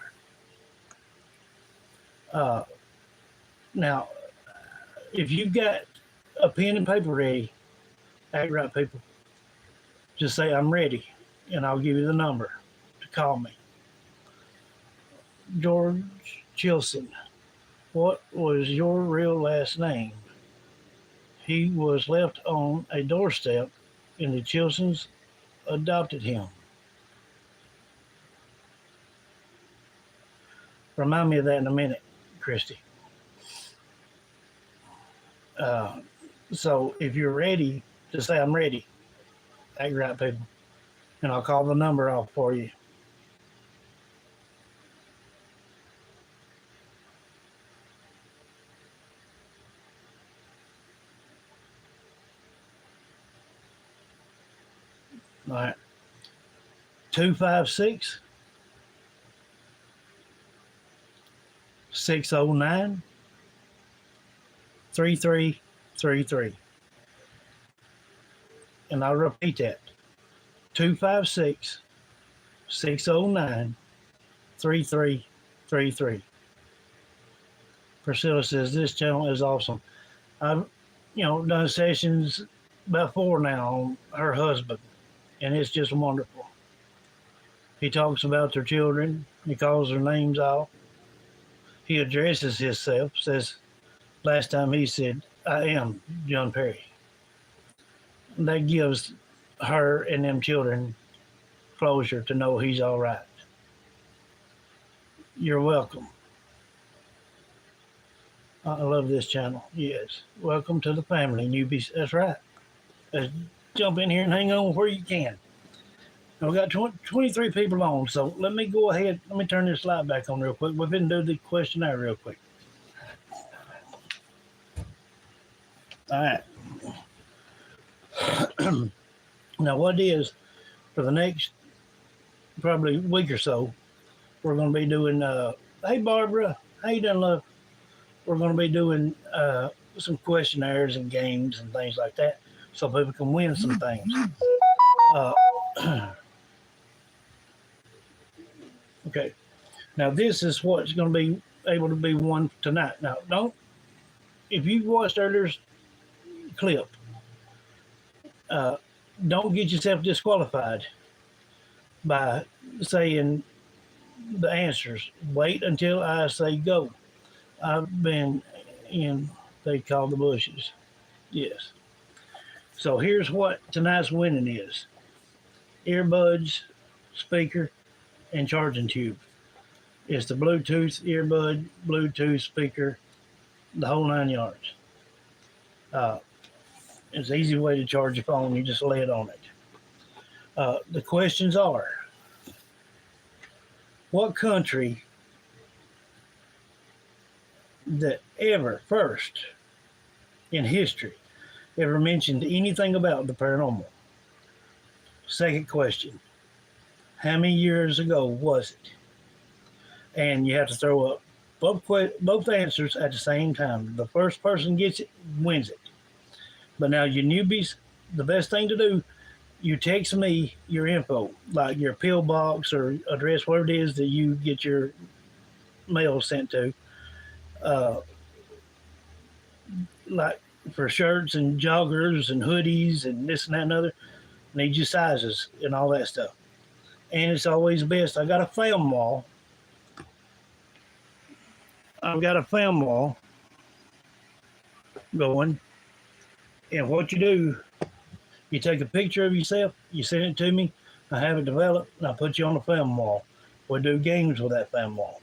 S1: Now, if you've got a pen and paper ready, act right, people. Just say, I'm ready, and I'll give you the number to call me. George Chilson, what was your real last name? He was left on a doorstep, and the Chilsons adopted him. Remind me of that in a minute, Christy. So if you're ready, just say, I'm ready. Act right, people. And I'll call the number off for you. All right. 256 609 3333. And I'll repeat that. 256 609 3333. Priscilla says this channel is awesome. I've done sessions about 4 now on her husband, and it's just wonderful. He talks about their children. He calls their names out. He addresses himself, says last time he said, I am John Perry. And that gives her and them children closure to know he's all right. You're welcome. I love this channel. Yes. Welcome to the family, newbies. That's right. Jump in here and hang on where you can. Now, we got 23 people on, so let me go ahead. Let me turn this slide back on real quick. We've been doing the questionnaire real quick. All right. Now, what it is, for the next probably week or so, we're going to be doing, hey, Barbara, how you doing, love? We're going to be doing some questionnaires and games and things like that so people can win some things. Okay. Now, this is what's going to be able to be won tonight. Now, if you watched earlier's clip, don't get yourself disqualified by saying the answers. Wait until I say go. I've been in, they call the bushes. Yes. So here's what tonight's winning is. Earbuds, speaker, and charging tube. It's the Bluetooth earbud, Bluetooth speaker, the whole 9 yards. It's an easy way to charge your phone. You just lay it on it. The questions are, what country that ever first in history ever mentioned anything about the paranormal? Second question, how many years ago was it? And you have to throw up both answers at the same time. The first person gets it, wins it. But now, you newbies, the best thing to do, you text me your info, like your PO box or address, whatever it is that you get your mail sent to, uh, like for shirts and joggers and hoodies and this and that and other. Need your sizes and all that stuff. And it's always best. I got a film wall. I've got a film wall going. And what you do, you take a picture of yourself, you send it to me, I have it developed, and I put you on the film wall. We do games with that film wall.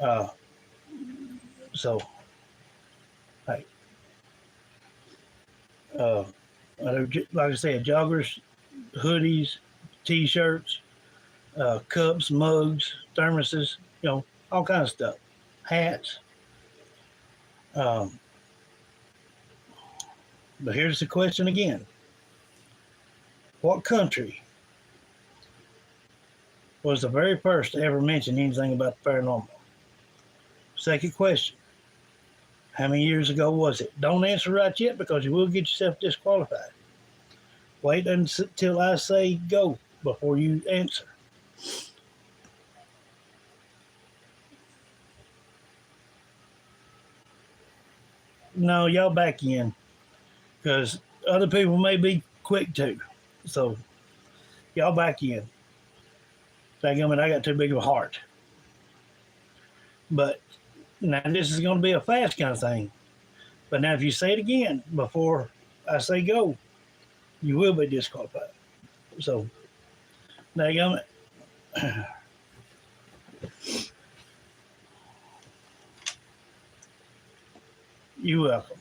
S1: Uh, so, hey, uh, like I said, joggers, hoodies, t-shirts, cups, mugs, thermoses, all kinds of stuff, hats. Um, but here's the question again: what country was the very first to ever mention anything about the paranormal? Second question: how many years ago was it? Don't answer right yet because you will get yourself disqualified. Wait until I say go before you answer. No, y'all back in because other people may be quick too. So y'all back in. I got too big of a heart. But now this is going to be a fast kind of thing. But now if you say it again before I say go, you will be disqualified. So now you're welcome.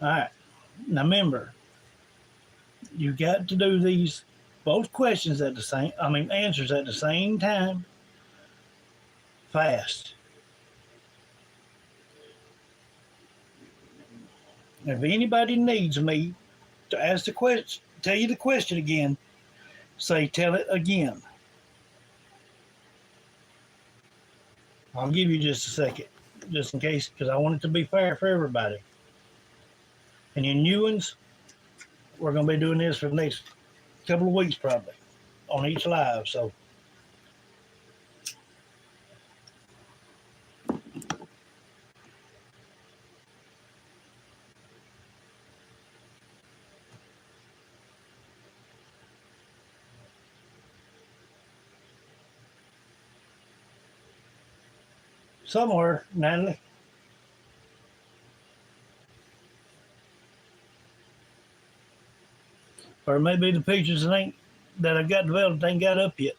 S1: All right. Now remember, you got to do these both questions answers at the same time, fast. If anybody needs me to ask the question, tell you the question again, say tell it again. I'll give you just a second, just in case, because I want it to be fair for everybody. And you new ones, we're going to be doing this for the next couple of weeks probably on each live. So somewhere, Natalie. Or maybe the pictures that I've got developed ain't got up yet.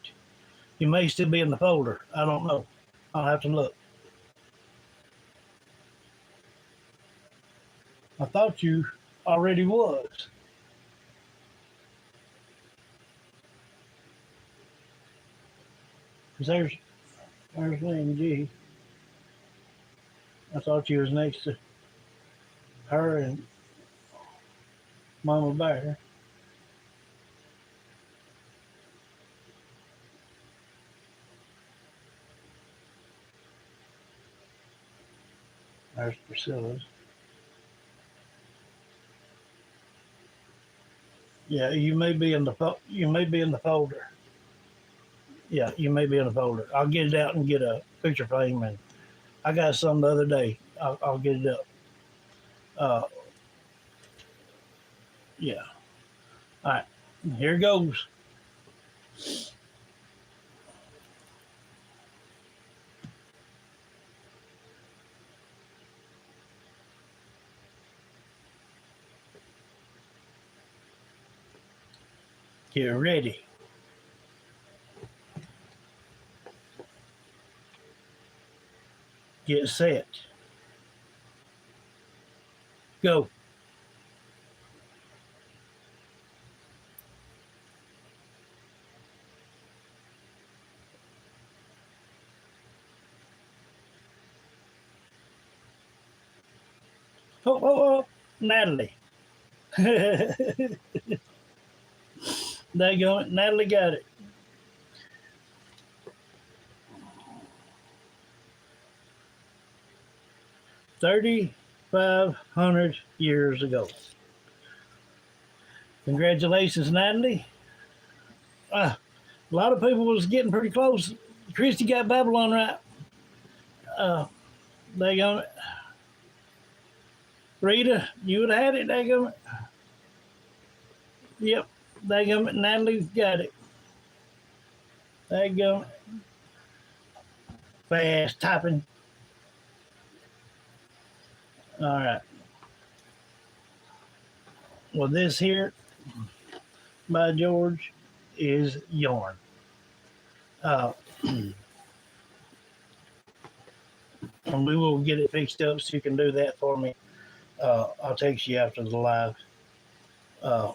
S1: You may still be in the folder. I don't know. I'll have to look. I thought you already was. Because there's Lynn G. I thought you was next to her and Mama Bear. There's Priscilla's. Yeah, you may be in the folder. Yeah, you may be in the folder. I'll get it out and get a picture frame, and I got some the other day. I'll get it up. Yeah. All right. Here goes. Get ready. Get set. Go. Oh, Natalie. There you go. Natalie got it. 3,500 years ago. Congratulations, Natalie. A lot of people was getting pretty close Christy got Babylon right. They on it. Rita, you would have had it. They go. Yep. They go. Natalie's got it. They go. Fast typing. All right. Well, this here by George is yarn. Uh, and we will get it fixed up so you can do that for me. I'll text you after the live. Uh,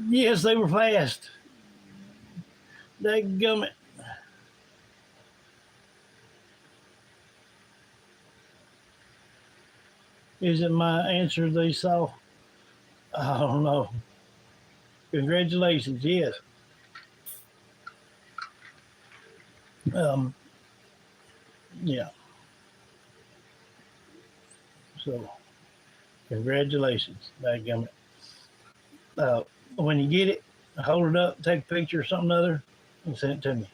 S1: yes, they were fast. Dadgummit. Is it my answer they saw? I don't know. Congratulations, yes. Yeah. So, congratulations, dadgummit. When you get it, hold it up, take a picture or something other, and send it to me.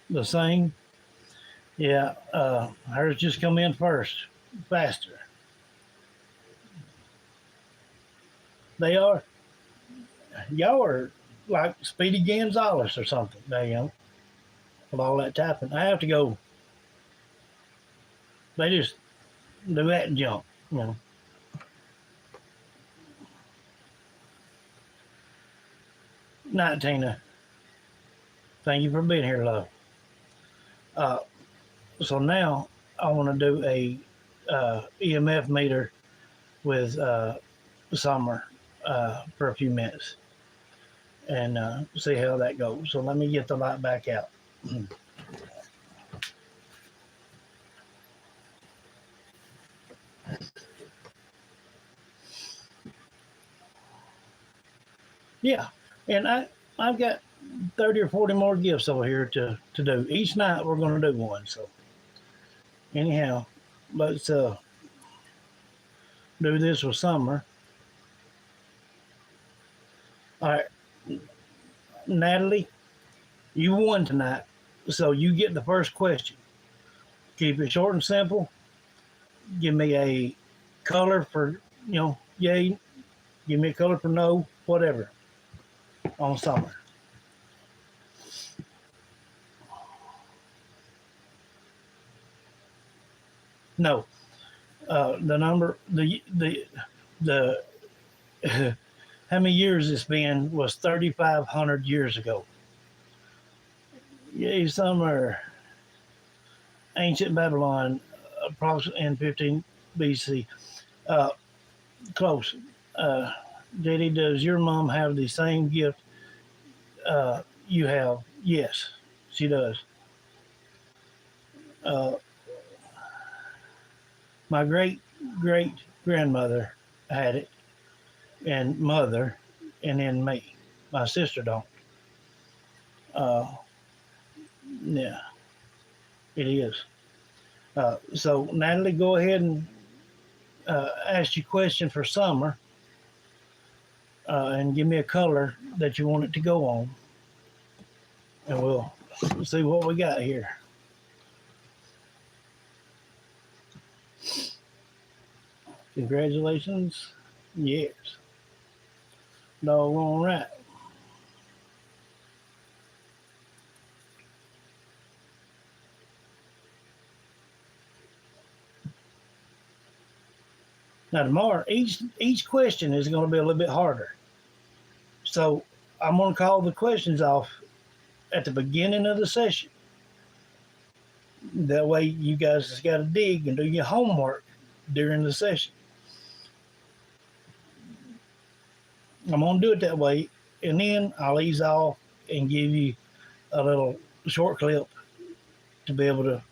S1: The same. Yeah, hers just come in first, faster. They are. Y'all are like Speedy Gonzalez or something. There you go. With all that typing, I have to go. They just do that and jump. You know. Night, Tina. Thank you for being here, love. Uh, so now I want to do a EMF meter with Summer for a few minutes and see how that goes. So let me get the light back out. Yeah, and I've got 30 or 40 more gifts over here to do. Each night we're going to do one. So anyhow, let's do this with Summer. All right, Natalie, you won tonight, so you get the first question. Keep it short and simple. Give me a color for yay. Give me a color for no, whatever. On Summer. No, the number the how many years it's been was 3,500 years ago. Yay, Summer. Ancient Babylon, approximately in 15 BC. Uh, Close. JD, does your mom have the same gift you have? Yes, she does. Uh, my great great grandmother had it, and mother, and then me. My sister don't. Uh, yeah, it is. So Natalie, go ahead and ask your question for Summer, and give me a color that you want it to go on, and we'll see what we got here. Congratulations. Yes. Doggone right. Now tomorrow, each question is going to be a little bit harder. So I'm going to call the questions off at the beginning of the session. That way, you guys just got to dig and do your homework during the session. I'm going to do it that way, and then I'll ease off and give you a little short clip to be able to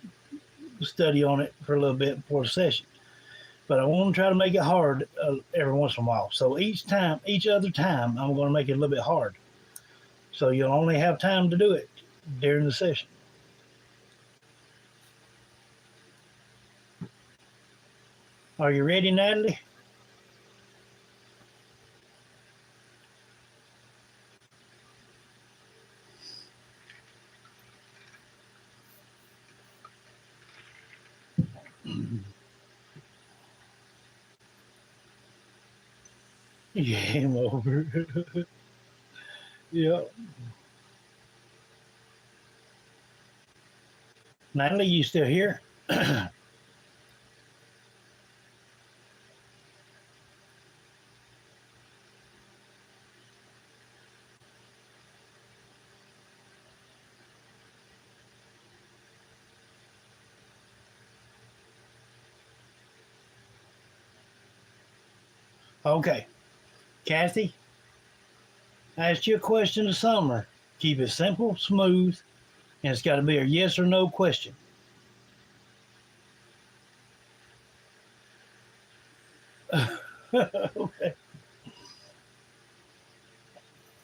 S1: study on it for a little bit before the session. But I want to try to make it hard every once in a while. So each other time, I'm going to make it a little bit hard. So you'll only have time to do it during the session. Are you ready, Natalie? Game over. Yeah. Natalie, you still here? Okay. Kathy, I asked you a question this summer. Keep it simple, smooth, and it's got to be a yes or no question. Okay.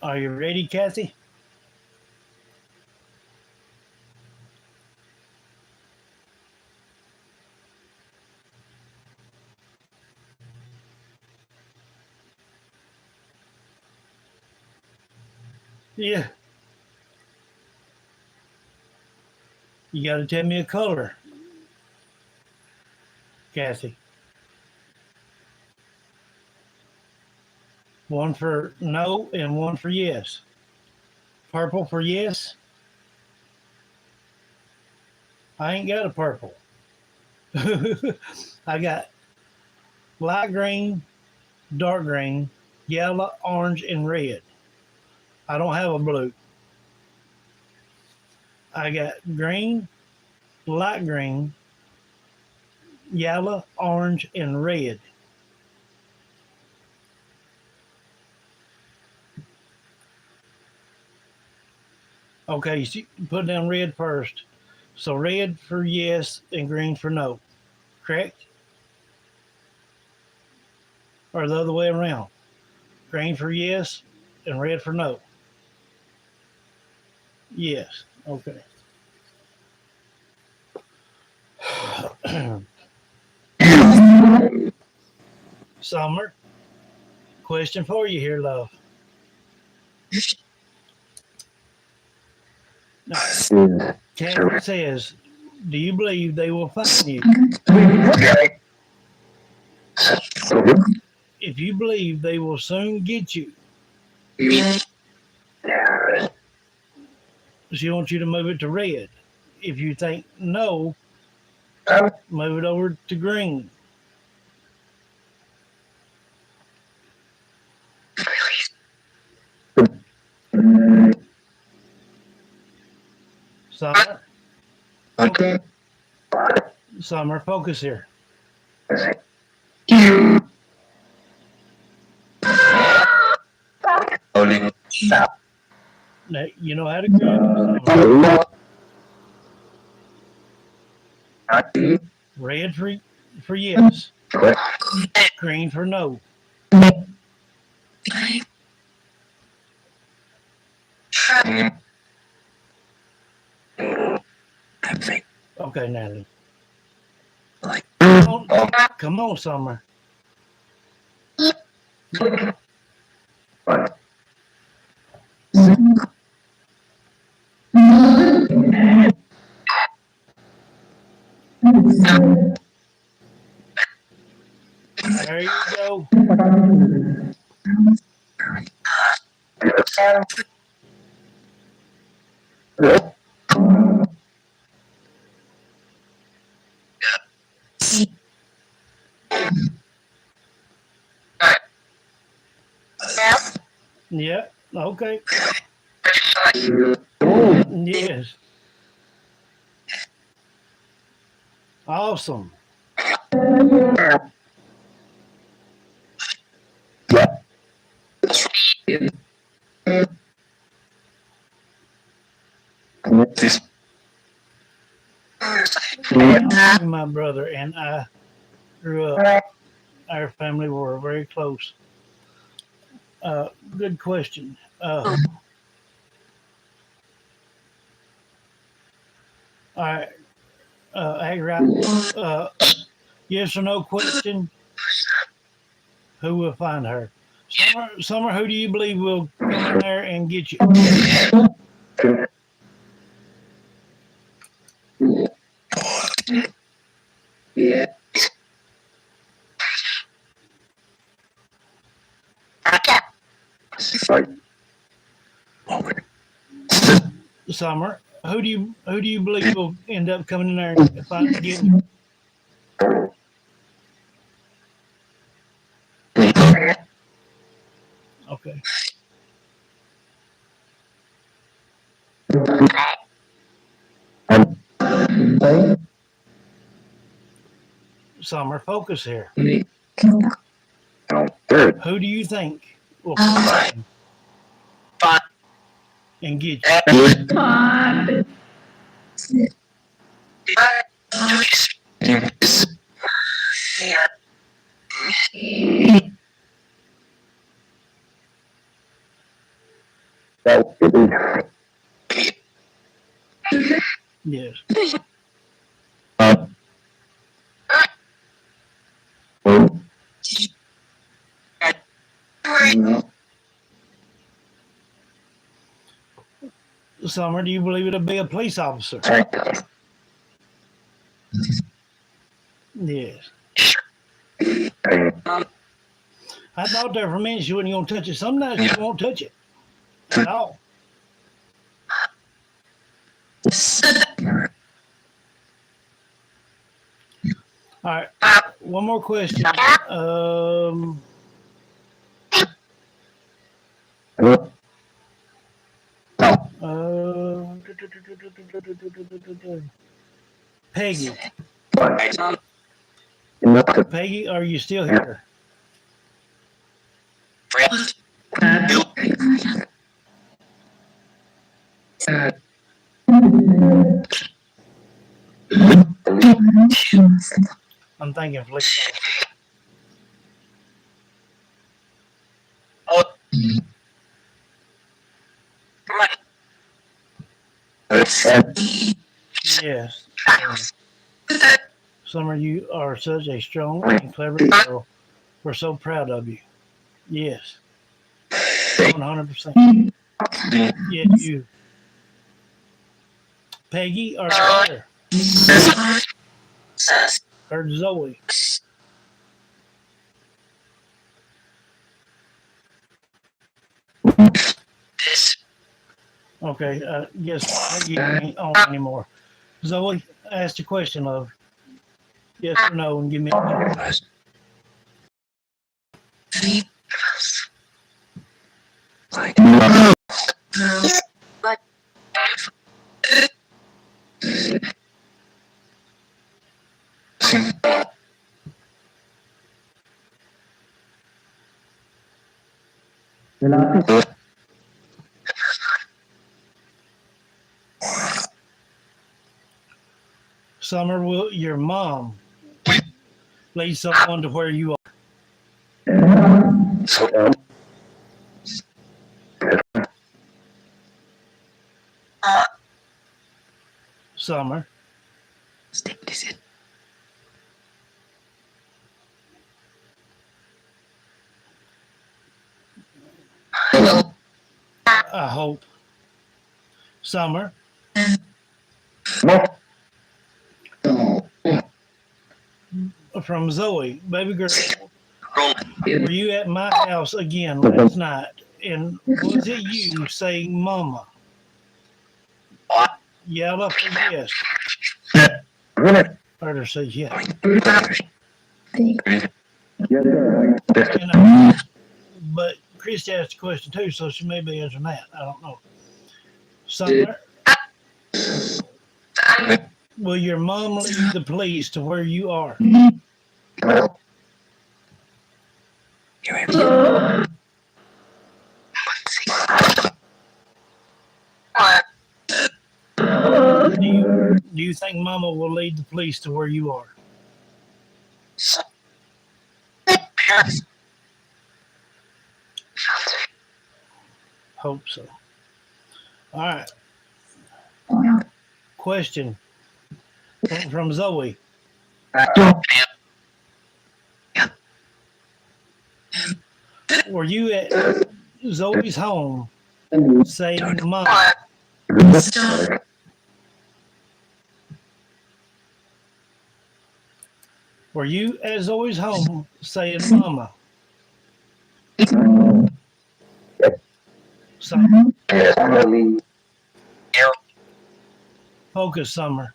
S1: Are you ready, Kathy? Yeah. You got to tell me a color, Kathy. One for no and one for yes. Purple for yes. I ain't got a purple. I got light green, dark green, yellow, orange, and red. I don't have a blue. I got green, light green, yellow, orange, and red. Okay, so put down red first. So red for yes and green for no. Correct? Or the other way around. Green for yes and red for no. Yes. Okay. Summer, question for you here, love. Now, Kathy says, do you believe they will find you? If you believe they will soon get you, she wants you to move it to red. If you think no, move it over to green. Summer, Summer, focus here. Now, you know how to count, Summer. Red for yes, green for no. Okay, Natalie. Come on, Summer. There you go. Yeah. Okay. Yes. Awesome. My brother and I grew up. Our family were very close. Good question. All right. Hey, right. Yes or no question. Who will find her? Summer, who do you believe will come in there and get you? Summer, who do you believe will end up coming in there and getting you? Okay. Summer, focus here. Who do you think will come in and get you? Yes. Summer, do you believe it'll be a police officer? Yes. I thought there for a minute you wasn't going to touch it. Sometimes you won't touch it at all. All right. One more question. Peggy. Peggy, are you still here? I'm thinking police officer. Yes. Summer, you are such a strong and clever girl. We're so proud of you. Yes. 100%. Yes, you. Peggy or Claire? Or Zoe? Okay, yes, Peggy ain't on anymore. Zoe, ask the question, love. Yes or no, and give me a Summer, will your mom lead someone to where you are? Summer. I hope. Summer. From Zoe, baby girl. Were you at my house again last night? And was it you saying mama? Yell up or yes. Or say yes. But Chris asked a question too, so she may be answering that. I don't know. Summer, will your mom lead the police to where you are? Do you think Mama will lead the police to where you are? Hope so. All right. Question from Zoe. Were you at Zoe's home saying Mama? Were you at Zoe's home saying Mama? Summer. Focus, Summer.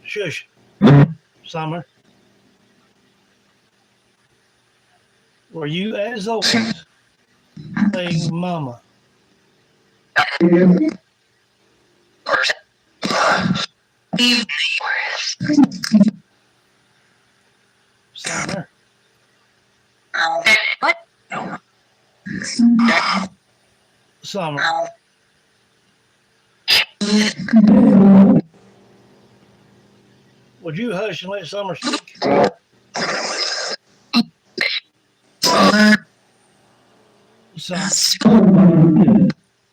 S1: Shush, Summer. Were you, as always, saying mama? Summer. Summer. Would you hush and let Summer speak? Summer.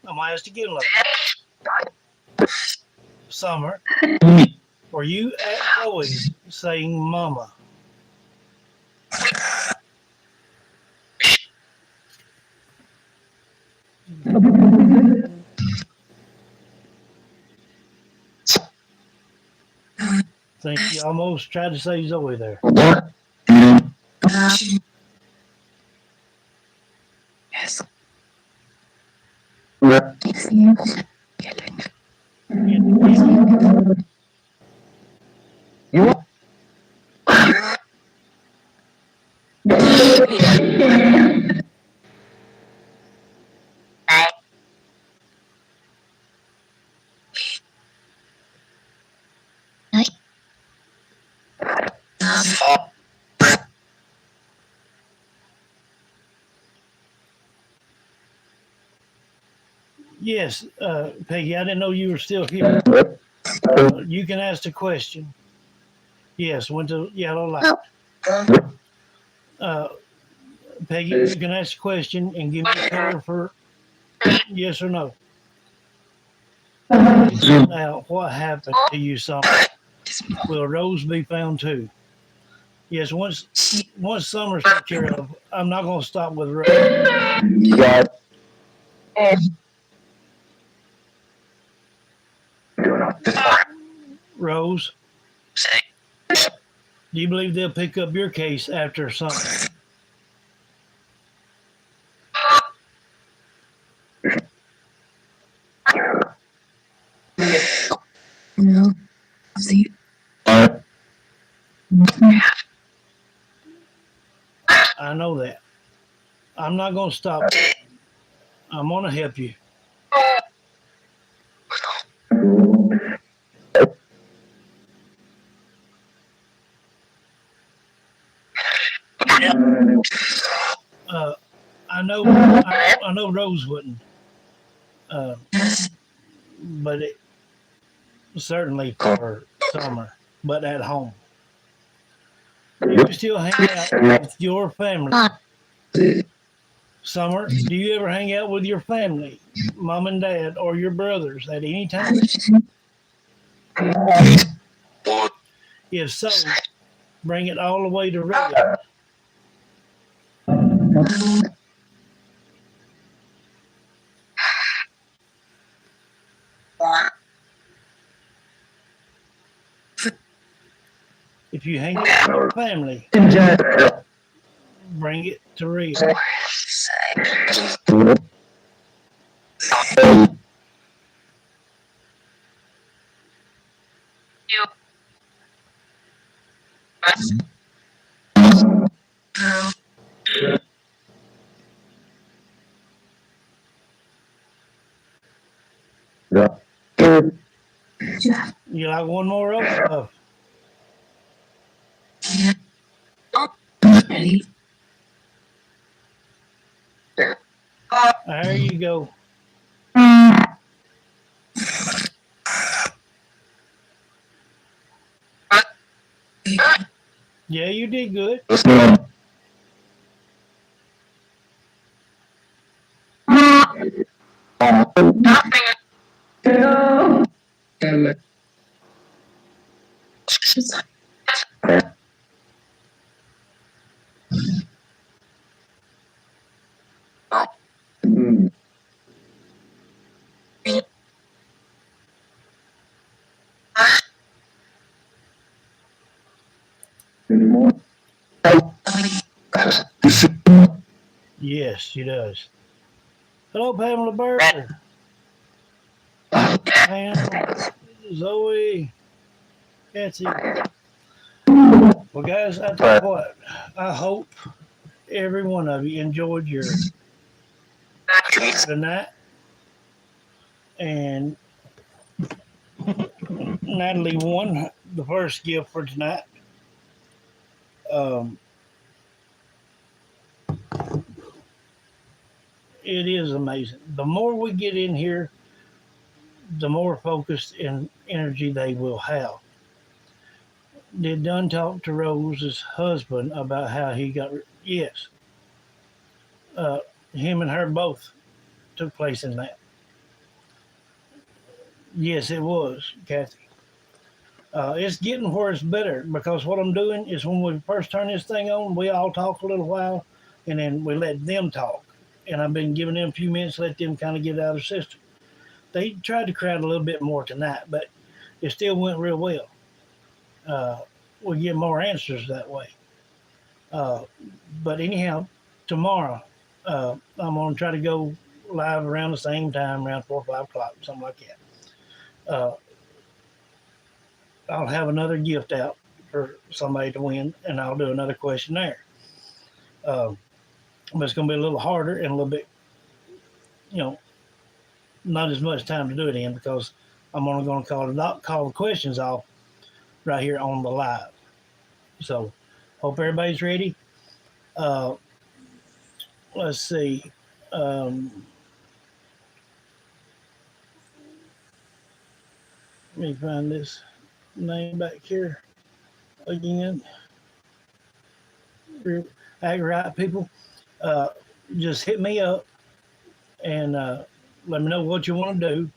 S1: I'm asked again, love. Summer. Were you, as always, saying mama? Think you almost tried to say Zoe there. Yes, Peggy, I didn't know you were still here. You can ask the question. Yes, went to yellow light. Uh, Peggy, you can ask the question and give me a color for yes or no. Now, what happened to you, Summer? Will Rose be found too? Yes, once Summer's taken care of, I'm not going to stop with Rose. Rose, do you believe they'll pick up your case after Summer?
S2: No. See.
S1: I know that. I'm not going to stop. I'm going to help you. I know Rose wouldn't, but it certainly for Summer, but at home. You still hang out with your family. Summer, do you ever hang out with your family, mom and dad, or your brothers at any time? If so, bring it all the way to Red. If you hang out with your family, bring it to Red. You like one more of? There you go. Yeah, you did good. Yes, she does. Hello, Pamela Burr. Pam, Zoe, Kathy. Well, guys, I tell you what, I hope every one of you enjoyed your tonight. And Natalie won the first gift for tonight. Um, it is amazing. The more we get in here, the more focused and energy they will have. Did Dunn talk to Rose's husband about how he got? Yes, uh, him and her both took place in that. Yes, it was, Kathy. It's getting where it's better because what I'm doing is when we first turn this thing on, we all talk a little while, and then we let them talk. And I've been giving them a few minutes, let them kind of get it out of their system. They tried to crowd a little bit more tonight, but it still went real well. Uh, we get more answers that way. Uh, but anyhow, tomorrow I'm gonna try to go live around the same time, around 4 or 5 o'clock, something like that. I'll have another gift out for somebody to win, and I'll do another questionnaire. Uh, but it's gonna be a little harder and a little bit, you know, not as much time to do it in because I'm only gonna call the questions off right here on the live. So, hope everybody's ready. Uh, let's see. Um, Let me find this name back here again. Act right, people. Uh, just hit me up and let me know what you want to do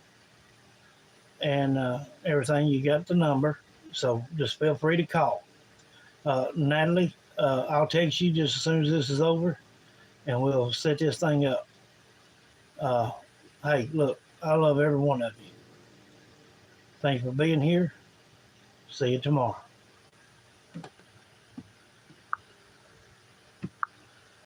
S1: and everything. You got the number, so just feel free to call. Natalie, I'll text you just as soon as this is over, and we'll set this thing up. Uh, hey, look, I love every one of you. Thanks for being here. See you tomorrow.